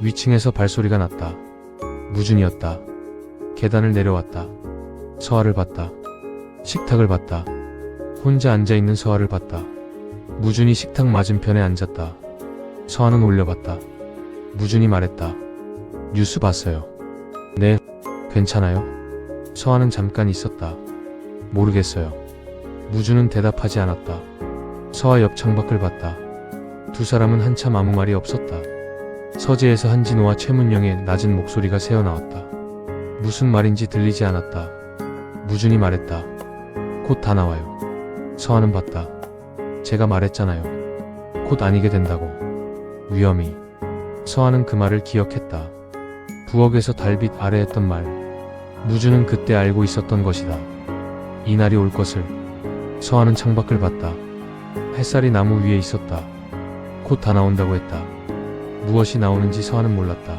위층에서 발소리가 났다. 무준이었다. 계단을 내려왔다. 서아를 봤다. 식탁을 봤다. 혼자 앉아있는 서아를 봤다. 무준이 식탁 맞은편에 앉았다. 서한은 올려봤다. 무준이 말했다. 뉴스 봤어요. 네, 괜찮아요? 서한은 잠깐 있었다. 모르겠어요. 무준은 대답하지 않았다. 서하 옆 창밖을 봤다. 두 사람은 한참 아무 말이 없었다. 서재에서 한진호와 최문영의 낮은 목소리가 새어나왔다. 무슨 말인지 들리지 않았다. 무준이 말했다. 곧 다 나와요. 서하는 봤다. 제가 말했잖아요. 곧 아니게 된다고. 위험이. 서하는 그 말을 기억했다. 부엌에서 달빛 아래 했던 말. 무준은 그때 알고 있었던 것이다. 이날이 올 것을. 서하는 창밖을 봤다. 햇살이 나무 위에 있었다. 곧 다 나온다고 했다. 무엇이 나오는지 서하는 몰랐다.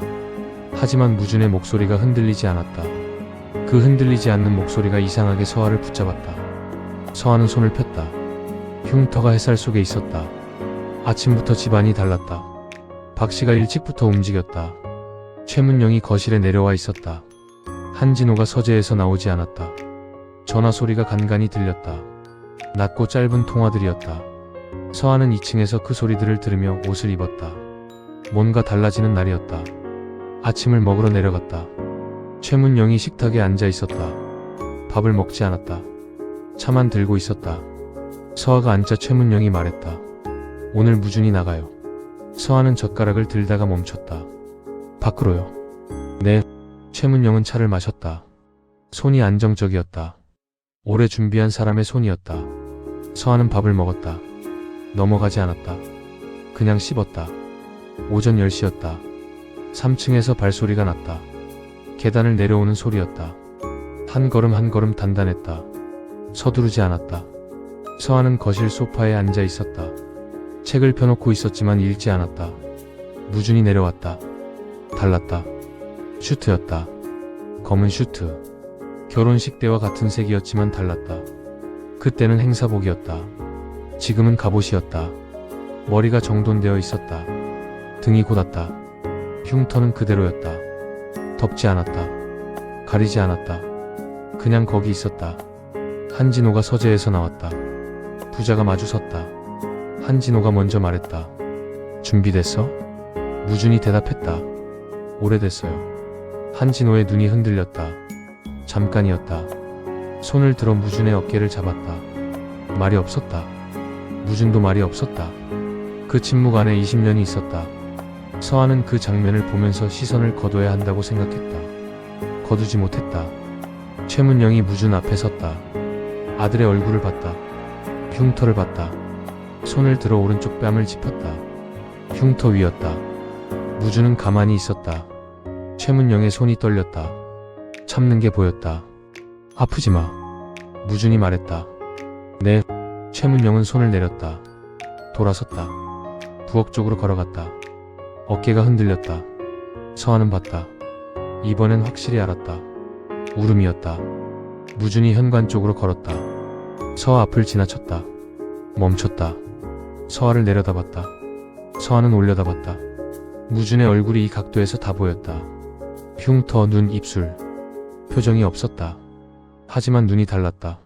하지만 무준의 목소리가 흔들리지 않았다. 그 흔들리지 않는 목소리가 이상하게 서하를 붙잡았다. 서하는 손을 폈다. 흉터가 햇살 속에 있었다. 아침부터 집안이 달랐다. 박씨가 일찍부터 움직였다. 최문영이 거실에 내려와 있었다. 한진호가 서재에서 나오지 않았다. 전화 소리가 간간히 들렸다. 낮고 짧은 통화들이었다. 서하는 2층에서 그 소리들을 들으며 옷을 입었다. 뭔가 달라지는 날이었다. 아침을 먹으러 내려갔다. 최문영이 식탁에 앉아 있었다. 밥을 먹지 않았다. 차만 들고 있었다. 서하가 앉자 최문영이 말했다. 오늘 무준이 나가요. 서하는 젓가락을 들다가 멈췄다. 밖으로요. 네. 최문영은 차를 마셨다. 손이 안정적이었다. 오래 준비한 사람의 손이었다. 서하는 밥을 먹었다. 넘어가지 않았다. 그냥 씹었다. 오전 10시였다. 3층에서 발소리가 났다. 계단을 내려오는 소리였다. 한 걸음 한 걸음 단단했다. 서두르지 않았다. 서하는 거실 소파에 앉아 있었다. 책을 펴놓고 있었지만 읽지 않았다. 무준이 내려왔다. 달랐다. 슈트였다. 검은 슈트. 결혼식 때와 같은 색이었지만 달랐다. 그때는 행사복이었다. 지금은 갑옷이었다. 머리가 정돈되어 있었다. 등이 곧았다. 흉터는 그대로였다. 덮지 않았다. 가리지 않았다. 그냥 거기 있었다. 한진호가 서재에서 나왔다. 부자가 마주 섰다. 한진호가 먼저 말했다. 준비됐어? 무준이 대답했다. 오래됐어요. 한진호의 눈이 흔들렸다. 잠깐이었다. 손을 들어 무준의 어깨를 잡았다. 말이 없었다. 무준도 말이 없었다. 그 침묵 안에 20년이 있었다. 서하는 그 장면을 보면서 시선을 거둬야 한다고 생각했다. 거두지 못했다. 최문영이 무준 앞에 섰다. 아들의 얼굴을 봤다. 흉터를 봤다. 손을 들어 오른쪽 뺨을 짚었다. 흉터 위였다. 무준은 가만히 있었다. 최문영의 손이 떨렸다. 참는 게 보였다. 아프지 마. 무준이 말했다. 네. 최문영은 손을 내렸다. 돌아섰다. 부엌 쪽으로 걸어갔다. 어깨가 흔들렸다. 서하는 봤다. 이번엔 확실히 알았다. 울음이었다. 무준이 현관 쪽으로 걸었다. 서하 앞을 지나쳤다. 멈췄다. 서하를 내려다봤다. 서하는 올려다봤다. 무준의 얼굴이 이 각도에서 다 보였다. 흉터, 눈, 입술. 표정이 없었다. 하지만 눈이 달랐다.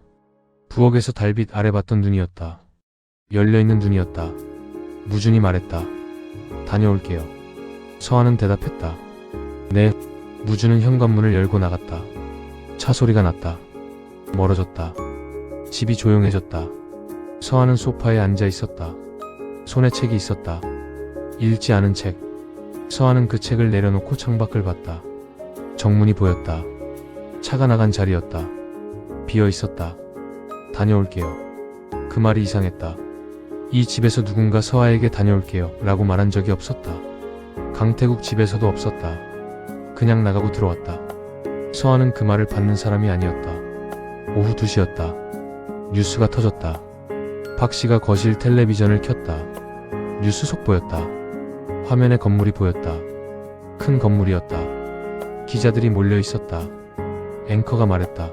부엌에서 달빛 아래 봤던 눈이었다. 열려있는 눈이었다. 무준이 말했다. 다녀올게요. 서하는 대답했다. 네. 무준은 현관문을 열고 나갔다. 차 소리가 났다. 멀어졌다. 집이 조용해졌다. 서하는 소파에 앉아 있었다. 손에 책이 있었다. 읽지 않은 책. 서하는 그 책을 내려놓고 창밖을 봤다. 정문이 보였다. 차가 나간 자리였다. 비어 있었다. 다녀올게요. 그 말이 이상했다. 이 집에서 누군가 서하에게 다녀올게요 라고 말한 적이 없었다. 강태국 집에서도 없었다. 그냥 나가고 들어왔다. 서하는 그 말을 받는 사람이 아니었다. 오후 2시였다. 뉴스가 터졌다. 박씨가 거실 텔레비전을 켰다. 뉴스 속보였다. 화면에 건물이 보였다. 큰 건물이었다. 기자들이 몰려 있었다. 앵커가 말했다.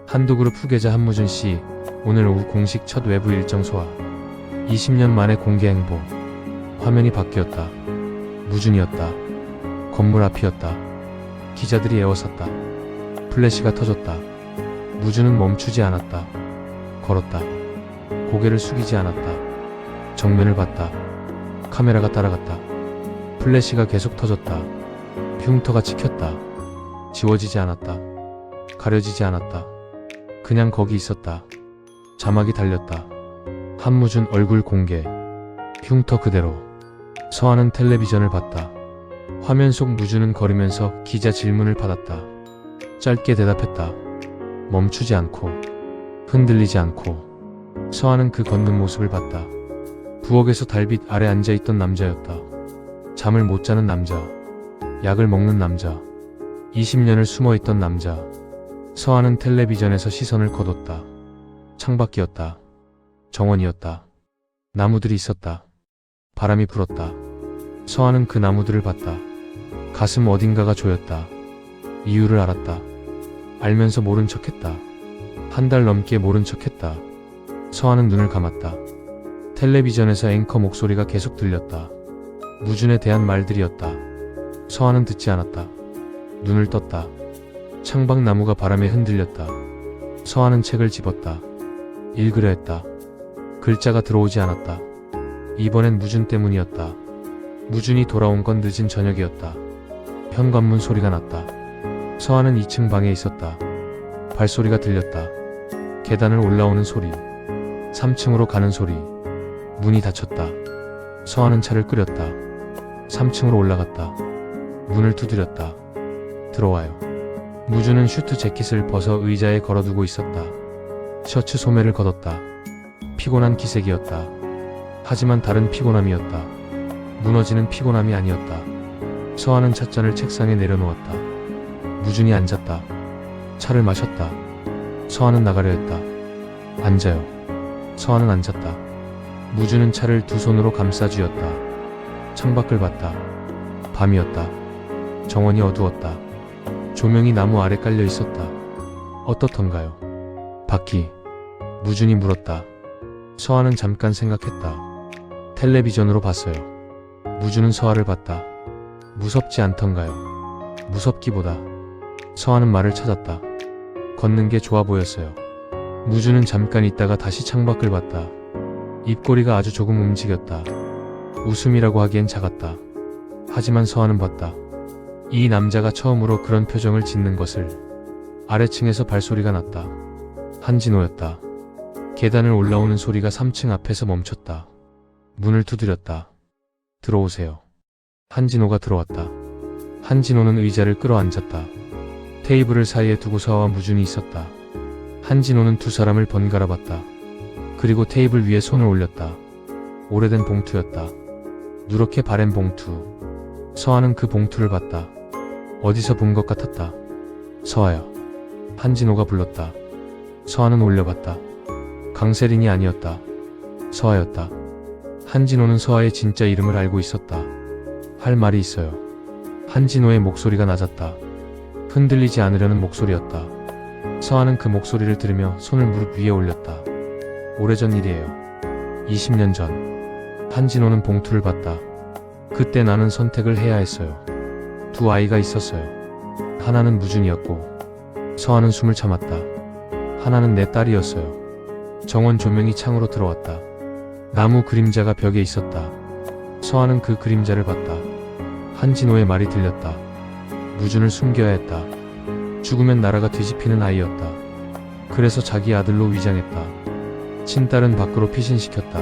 한두그룹 후계자 한무준 씨, 오늘 오후 공식 첫 외부 일정 소화. 20년 만에 공개 행보. 화면이 바뀌었다. 무준이었다. 건물 앞이었다. 기자들이 에워쌌다. 플래시가 터졌다. 무준은 멈추지 않았다. 걸었다. 고개를 숙이지 않았다. 정면을 봤다. 카메라가 따라갔다. 플래시가 계속 터졌다. 흉터가 찍혔다. 지워지지 않았다. 가려지지 않았다. 그냥 거기 있었다. 자막이 달렸다. 한무준 얼굴 공개. 흉터 그대로. 서한은 텔레비전을 봤다. 화면 속 무준은 걸으면서 기자 질문을 받았다. 짧게 대답했다. 멈추지 않고, 흔들리지 않고. 서한은 그 걷는 모습을 봤다. 부엌에서 달빛 아래 앉아있던 남자였다. 잠을 못 자는 남자. 약을 먹는 남자. 20년을 숨어있던 남자. 서한은 텔레비전에서 시선을 거뒀다. 창밖이었다. 정원이었다. 나무들이 있었다. 바람이 불었다. 서한은 그 나무들을 봤다. 가슴 어딘가가 조였다. 이유를 알았다. 알면서 모른 척했다. 한 달 넘게 모른 척했다. 서한은 눈을 감았다. 텔레비전에서 앵커 목소리가 계속 들렸다. 무준에 대한 말들이었다. 서한은 듣지 않았다. 눈을 떴다. 창밖 나무가 바람에 흔들렸다. 서한은 책을 집었다. 읽으려 했다. 글자가 들어오지 않았다. 이번엔 무준 때문이었다. 무준이 돌아온 건 늦은 저녁이었다. 현관문 소리가 났다. 서한은 2층 방에 있었다. 발소리가 들렸다. 계단을 올라오는 소리. 3층으로 가는 소리. 문이 닫혔다. 서한은 차를 끓였다. 3층으로 올라갔다. 문을 두드렸다. 들어와요. 무준은 슈트 재킷을 벗어 의자에 걸어두고 있었다. 셔츠 소매를 걷었다. 피곤한 기색이었다. 하지만 다른 피곤함이었다. 무너지는 피곤함이 아니었다. 서한은 찻잔을 책상에 내려놓았다. 무준이 앉았다. 차를 마셨다. 서한은 나가려 했다. 앉아요. 서한은 앉았다. 무준은 차를 두 손으로 감싸 쥐었다. 창밖을 봤다. 밤이었다. 정원이 어두웠다. 조명이 나무 아래 깔려 있었다. 어떻던가요? 바퀴. 무준이 물었다. 서한은 잠깐 생각했다. 텔레비전으로 봤어요. 무준은 서한을 봤다. 무섭지 않던가요? 무섭기보다. 서한은 말을 찾았다. 걷는 게 좋아 보였어요. 무준은 잠깐 있다가 다시 창밖을 봤다. 입꼬리가 아주 조금 움직였다. 웃음이라고 하기엔 작았다. 하지만 서한은 봤다. 이 남자가 처음으로 그런 표정을 짓는 것을. 아래층에서 발소리가 났다. 한진호였다. 계단을 올라오는 소리가 3층 앞에서 멈췄다. 문을 두드렸다. 들어오세요. 한진호가 들어왔다. 한진호는 의자를 끌어앉았다. 테이블을 사이에 두고 서와 무준이 있었다. 한진호는 두 사람을 번갈아 봤다. 그리고 테이블 위에 손을 올렸다. 오래된 봉투였다. 누렇게 바랜 봉투. 서아는 그 봉투를 봤다. 어디서 본 것 같았다. 서아야. 한진호가 불렀다. 서아는 올려봤다. 강세린이 아니었다. 서아였다. 한진호는 서아의 진짜 이름을 알고 있었다. 할 말이 있어요. 한진호의 목소리가 낮았다. 흔들리지 않으려는 목소리였다. 서아는 그 목소리를 들으며 손을 무릎 위에 올렸다. 오래전 일이에요. 20년 전. 한진호는 봉투를 봤다. 그때 나는 선택을 해야 했어요. 두 아이가 있었어요. 하나는 무준이었고 서아는 숨을 참았다. 하나는 내 딸이었어요. 정원 조명이 창으로 들어왔다. 나무 그림자가 벽에 있었다. 서아는 그 그림자를 봤다. 한진호의 말이 들렸다. 무준을 숨겨야 했다. 죽으면 나라가 뒤집히는 아이였다. 그래서 자기 아들로 위장했다. 친딸은 밖으로 피신시켰다.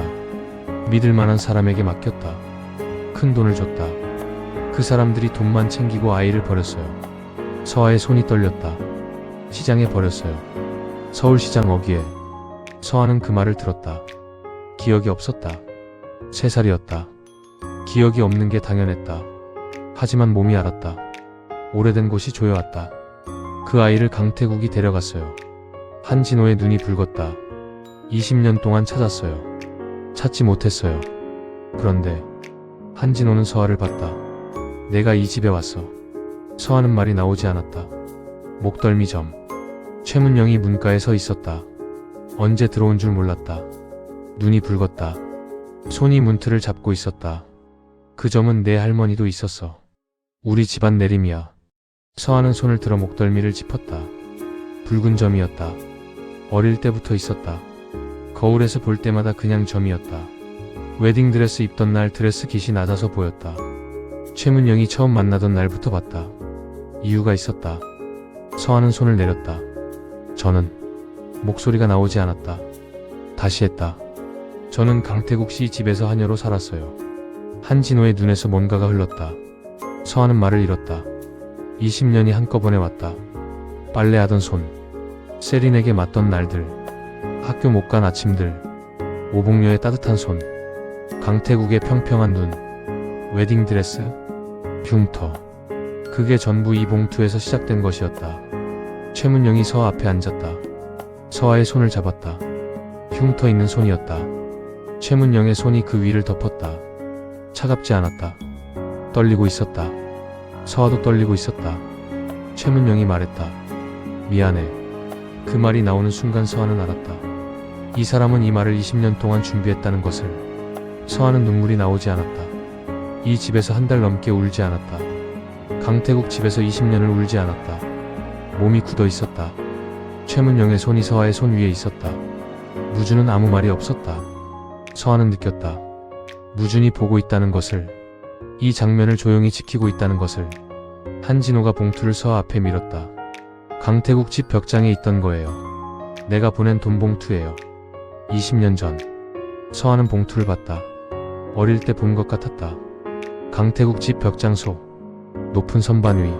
믿을 만한 사람에게 맡겼다. 큰 돈을 줬다. 그 사람들이 돈만 챙기고 아이를 버렸어요. 서아의 손이 떨렸다. 시장에 버렸어요. 서울시장 어귀에. 서아는 그 말을 들었다. 기억이 없었다. 3살이었다. 기억이 없는 게 당연했다. 하지만 몸이 알았다. 오래된 곳이 조여왔다. 그 아이를 강태국이 데려갔어요. 한진호의 눈이 붉었다. 20년 동안 찾았어요. 찾지 못했어요. 그런데 한진호는 서아를 봤다. 내가 이 집에 왔어. 서아는 말이 나오지 않았다. 목덜미점. 최문영이 문가에 서 있었다. 언제 들어온 줄 몰랐다. 눈이 붉었다. 손이 문틀을 잡고 있었다. 그 점은 내 할머니도 있었어. 우리 집안 내림이야. 서아는 손을 들어 목덜미를 짚었다. 붉은 점이었다. 어릴 때부터 있었다. 거울에서 볼 때마다 그냥 점이었다. 웨딩드레스 입던 날 드레스 깃이 낮아서 보였다. 최문영이 처음 만나던 날부터 봤다. 이유가 있었다. 서하는 손을 내렸다. 저는 목소리가 나오지 않았다. 다시 했다. 저는 강태국 씨 집에서 하녀로 살았어요. 한진호의 눈에서 뭔가가 흘렀다. 서하는 말을 잃었다. 20년이 한꺼번에 왔다. 빨래하던 손, 세린에게 맞던 날들, 학교 못 간 아침들, 오복녀의 따뜻한 손, 강태국의 평평한 눈, 웨딩드레스, 흉터. 그게 전부 이 봉투에서 시작된 것이었다. 최문영이 서하 앞에 앉았다. 서하의 손을 잡았다. 흉터 있는 손이었다. 최문영의 손이 그 위를 덮었다. 차갑지 않았다. 떨리고 있었다. 서하도 떨리고 있었다. 최문영이 말했다. 미안해. 그 말이 나오는 순간 서하는 알았다. 이 사람은 이 말을 20년 동안 준비했다는 것을. 서하는 눈물이 나오지 않았다. 이 집에서 한 달 넘게 울지 않았다. 강태국 집에서 20년을 울지 않았다. 몸이 굳어 있었다. 최문영의 손이 서하의 손 위에 있었다. 무준은 아무 말이 없었다. 서하는 느꼈다. 무준이 보고 있다는 것을, 이 장면을 조용히 지키고 있다는 것을. 한진호가 봉투를 서하 앞에 밀었다. 강태국 집 벽장에 있던 거예요. 내가 보낸 돈 봉투예요. 20년 전. 서하는 봉투를 봤다. 어릴 때 본 것 같았다. 강태국 집 벽장 속, 높은 선반 위.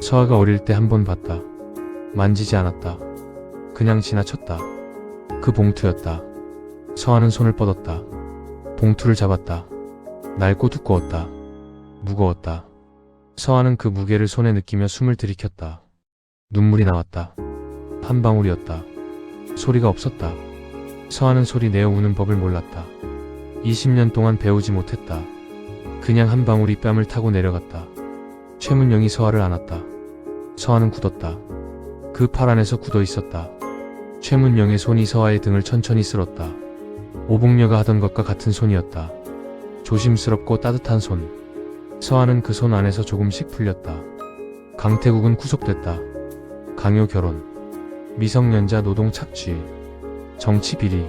서하가 어릴 때 한 번 봤다. 만지지 않았다. 그냥 지나쳤다. 그 봉투였다. 서하는 손을 뻗었다. 봉투를 잡았다. 낡고 두꺼웠다. 무거웠다. 서하는 그 무게를 손에 느끼며 숨을 들이켰다. 눈물이 나왔다. 한 방울이었다. 소리가 없었다. 서하는 소리 내어 우는 법을 몰랐다. 20년 동안 배우지 못했다. 그냥 한 방울이 뺨을 타고 내려갔다. 최문영이 서하를 안았다. 서하는 굳었다. 그 팔 안에서 굳어 있었다. 최문영의 손이 서하의 등을 천천히 쓸었다. 오복녀가 하던 것과 같은 손이었다. 조심스럽고 따뜻한 손. 서하는 그 손 안에서 조금씩 풀렸다. 강태국은 구속됐다. 강요 결혼, 미성년자 노동 착취, 정치 비리,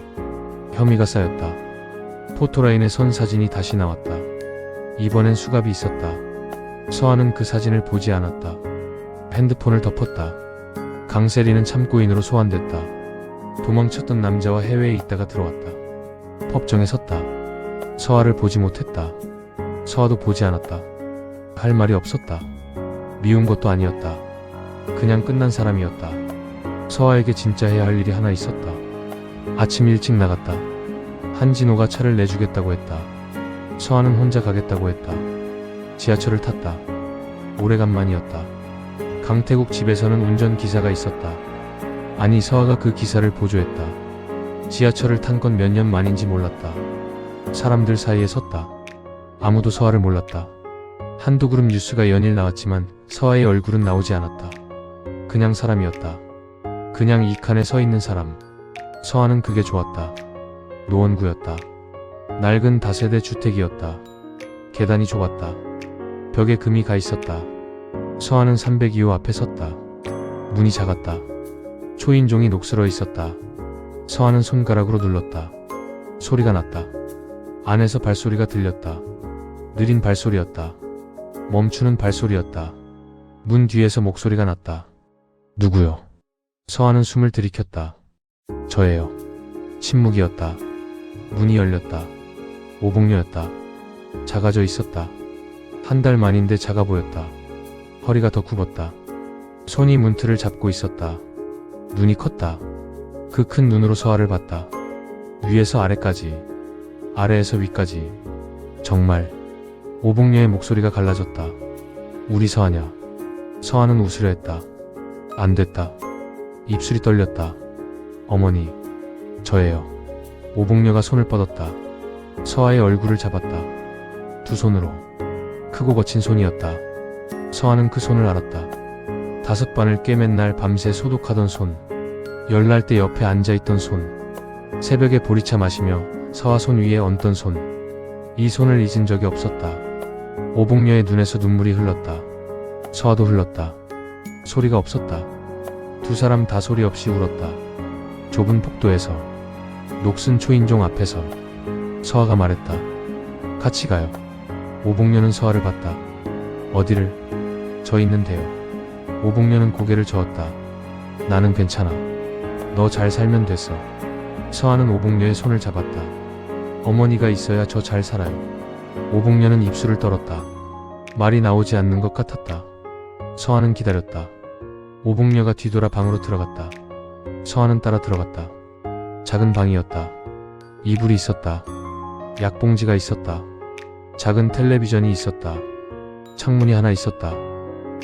혐의가 쌓였다. 포토라인에 선 사진이 다시 나왔다. 이번엔 수갑이 있었다. 서하는 그 사진을 보지 않았다. 핸드폰을 덮었다. 강세리는 참고인으로 소환됐다. 도망쳤던 남자와 해외에 있다가 들어왔다. 법정에 섰다. 서하를 보지 못했다. 서하도 보지 않았다. 할 말이 없었다. 미운 것도 아니었다. 그냥 끝난 사람이었다. 서하에게 진짜 해야 할 일이 하나 있었다. 아침 일찍 나갔다. 한진호가 차를 내주겠다고 했다. 서하는 혼자 가겠다고 했다. 지하철을 탔다. 오래간만이었다. 강태국 집에서는 운전기사가 있었다. 아니, 서하가 그 기사를 보조했다. 지하철을 탄 건 몇 년 만인지 몰랐다. 사람들 사이에 섰다. 아무도 서하를 몰랐다. 한두 그룹 뉴스가 연일 나왔지만 서하의 얼굴은 나오지 않았다. 그냥 사람이었다. 그냥 이 칸에 서 있는 사람. 서하는 그게 좋았다. 노원구였다. 낡은 다세대 주택이었다. 계단이 좁았다. 벽에 금이 가 있었다. 서하는 302호 앞에 섰다. 문이 작았다. 초인종이 녹슬어 있었다. 서하는 손가락으로 눌렀다. 소리가 났다. 안에서 발소리가 들렸다. 느린 발소리였다. 멈추는 발소리였다. 문 뒤에서 목소리가 났다. 누구요? 서하는 숨을 들이켰다. 저예요. 침묵이었다. 문이 열렸다. 오복녀였다. 작아져 있었다. 한 달 만인데 작아 보였다. 허리가 더 굽었다. 손이 문틀을 잡고 있었다. 눈이 컸다. 그 큰 눈으로 서하를 봤다. 위에서 아래까지, 아래에서 위까지. 정말. 오복녀의 목소리가 갈라졌다. 우리 서하냐? 서하는 웃으려 했다. 안 됐다. 입술이 떨렸다. 어머니, 저예요. 오복녀가 손을 뻗었다. 서하의 얼굴을 잡았다. 두 손으로. 크고 거친 손이었다. 서하는 그 손을 알았다. 5반을 꿰 맨날 밤새 소독하던 손. 열날 때 옆에 앉아있던 손. 새벽에 보리차 마시며 서하 손 위에 얹던 손. 이 손을 잊은 적이 없었다. 오복녀의 눈에서 눈물이 흘렀다. 서하도 흘렀다. 소리가 없었다. 두 사람 다 소리 없이 울었다. 좁은 폭도에서, 녹슨 초인종 앞에서. 서아가 말했다. 같이 가요. 오복녀는 서아를 봤다. 어디를? 저 있는데요. 오복녀는 고개를 저었다. 나는 괜찮아. 너 잘 살면 됐어. 서아는 오복녀의 손을 잡았다. 어머니가 있어야 저 잘 살아요. 오복녀는 입술을 떨었다. 말이 나오지 않는 것 같았다. 서아는 기다렸다. 오복녀가 뒤돌아 방으로 들어갔다. 서아는 따라 들어갔다. 작은 방이었다. 이불이 있었다. 약봉지가 있었다. 작은 텔레비전이 있었다. 창문이 하나 있었다.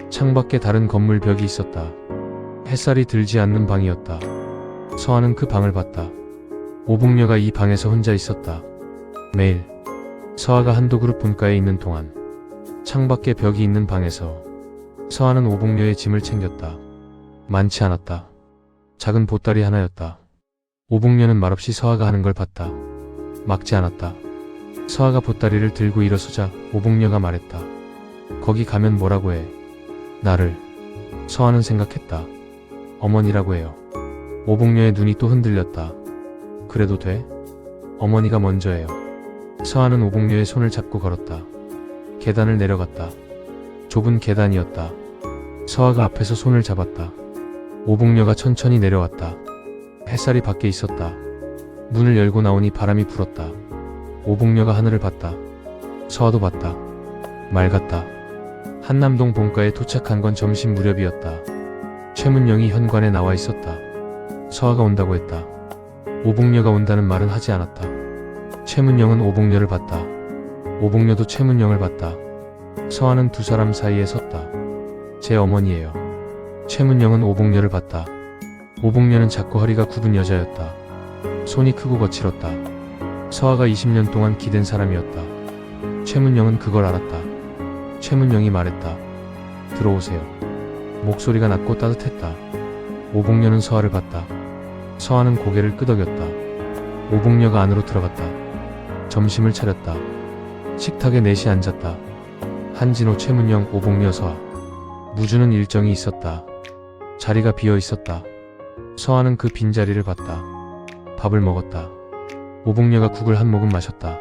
창밖에 다른 건물 벽이 있었다. 햇살이 들지 않는 방이었다. 서아는 그 방을 봤다. 오복녀가 이 방에서 혼자 있었다. 매일 서아가 한도그룹 본가에 있는 동안 창밖에 벽이 있는 방에서 서아는 오복녀의 짐을 챙겼다. 많지 않았다. 작은 보따리 하나였다. 오복녀는 말없이 서아가 하는 걸 봤다. 막지 않았다. 서아가 보따리를 들고 일어서자 오복녀가 말했다. 거기 가면 뭐라고 해? 나를. 서아는 생각했다. 어머니라고 해요. 오복녀의 눈이 또 흔들렸다. 그래도 돼? 어머니가 먼저 해요. 서아는 오복녀의 손을 잡고 걸었다. 계단을 내려갔다. 좁은 계단이었다. 서아가 앞에서 손을 잡았다. 오복녀가 천천히 내려왔다. 햇살이 밖에 있었다. 문을 열고 나오니 바람이 불었다. 오복녀가 하늘을 봤다. 서아도 봤다. 맑았다. 한남동 본가에 도착한 건 점심 무렵이었다. 최문영이 현관에 나와 있었다. 서아가 온다고 했다. 오복녀가 온다는 말은 하지 않았다. 최문영은 오복녀를 봤다. 오복녀도 최문영을 봤다. 서아는 두 사람 사이에 섰다. 제 어머니예요. 최문영은 오복녀를 봤다. 오복녀는 작고 허리가 굽은 여자였다. 손이 크고 거칠었다. 서아가 20년 동안 기댄 사람이었다. 최문영은 그걸 알았다. 최문영이 말했다. 들어오세요. 목소리가 낮고 따뜻했다. 오복녀는 서아를 봤다. 서아는 고개를 끄덕였다. 오복녀가 안으로 들어갔다. 점심을 차렸다. 식탁에 넷이 앉았다. 한진호, 최문영, 오복녀, 서아. 무주는 일정이 있었다. 자리가 비어 있었다. 서아는 그 빈자리를 봤다. 밥을 먹었다. 오복녀가 국을 한 모금 마셨다.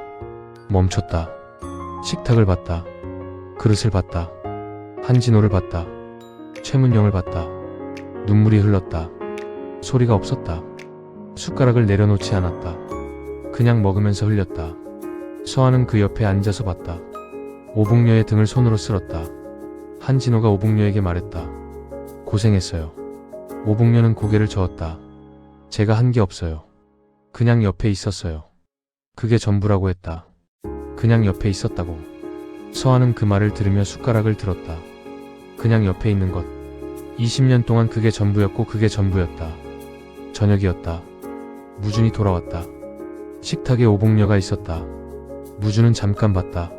멈췄다. 식탁을 봤다. 그릇을 봤다. 한진호를 봤다. 최문영을 봤다. 눈물이 흘렀다. 소리가 없었다. 숟가락을 내려놓지 않았다. 그냥 먹으면서 흘렸다. 서아는 그 옆에 앉아서 봤다. 오복녀의 등을 손으로 쓸었다. 한진호가 오복녀에게 말했다. 고생했어요. 오복녀는 고개를 저었다. 제가 한 게 없어요. 그냥 옆에 있었어요. 그게 전부라고 했다. 그냥 옆에 있었다고. 서아는 그 말을 들으며 숟가락을 들었다. 그냥 옆에 있는 것. 20년 동안 그게 전부였고 그게 전부였다. 저녁이었다. 무준이 돌아왔다. 식탁에 오복녀가 있었다. 무준은 잠깐 봤다.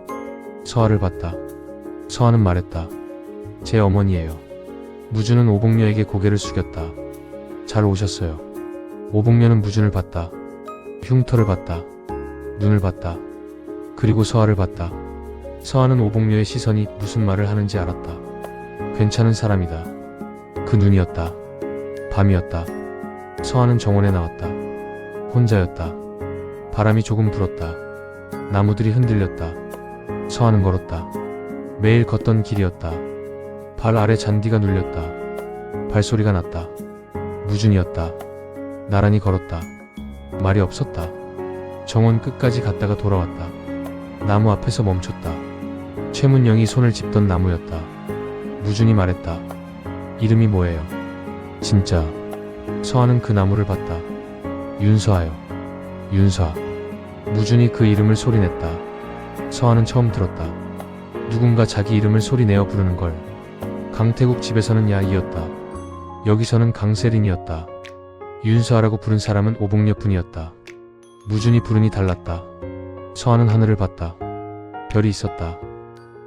서아를 봤다. 서아는 말했다. 제 어머니예요. 무준은 오복녀에게 고개를 숙였다. 잘 오셨어요. 오복녀는 무준을 봤다. 흉터를 봤다. 눈을 봤다. 그리고 서아를 봤다. 서아는 오복녀의 시선이 무슨 말을 하는지 알았다. 괜찮은 사람이다. 그 눈이었다. 밤이었다. 서아는 정원에 나왔다. 혼자였다. 바람이 조금 불었다. 나무들이 흔들렸다. 서아는 걸었다. 매일 걷던 길이었다. 발 아래 잔디가 눌렸다. 발소리가 났다. 무준이었다. 나란히 걸었다. 말이 없었다. 정원 끝까지 갔다가 돌아왔다. 나무 앞에서 멈췄다. 최문영이 손을 짚던 나무였다. 무준이 말했다. 이름이 뭐예요? 진짜. 서아는 그 나무를 봤다. 윤서아요. 윤서아. 무준이 그 이름을 소리냈다. 서아는 처음 들었다. 누군가 자기 이름을 소리내어 부르는 걸. 강태국 집에서는 야이였다. 여기서는 강세린이었다. 윤서아라고 부른 사람은 오복녀뿐이었다. 무준이 부르니 달랐다. 서아는 하늘을 봤다. 별이 있었다.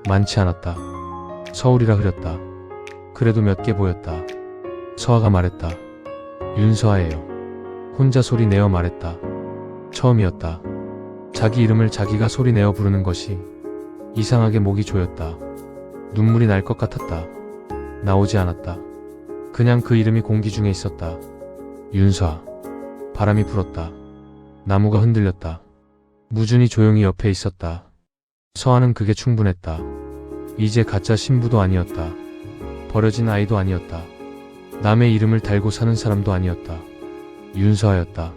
많지 않았다. 서울이라 흐렸다. 그래도 몇 개 보였다. 서아가 말했다. 윤서아예요. 혼자 소리 내어 말했다. 처음이었다. 자기 이름을 자기가 소리 내어 부르는 것이 이상하게 목이 조였다. 눈물이 날 것 같았다. 나오지 않았다. 그냥 그 이름이 공기 중에 있었다. 윤서아. 바람이 불었다. 나무가 흔들렸다. 무준이 조용히 옆에 있었다. 서아는 그게 충분했다. 이제 가짜 신부도 아니었다. 버려진 아이도 아니었다. 남의 이름을 달고 사는 사람도 아니었다. 윤서아였다.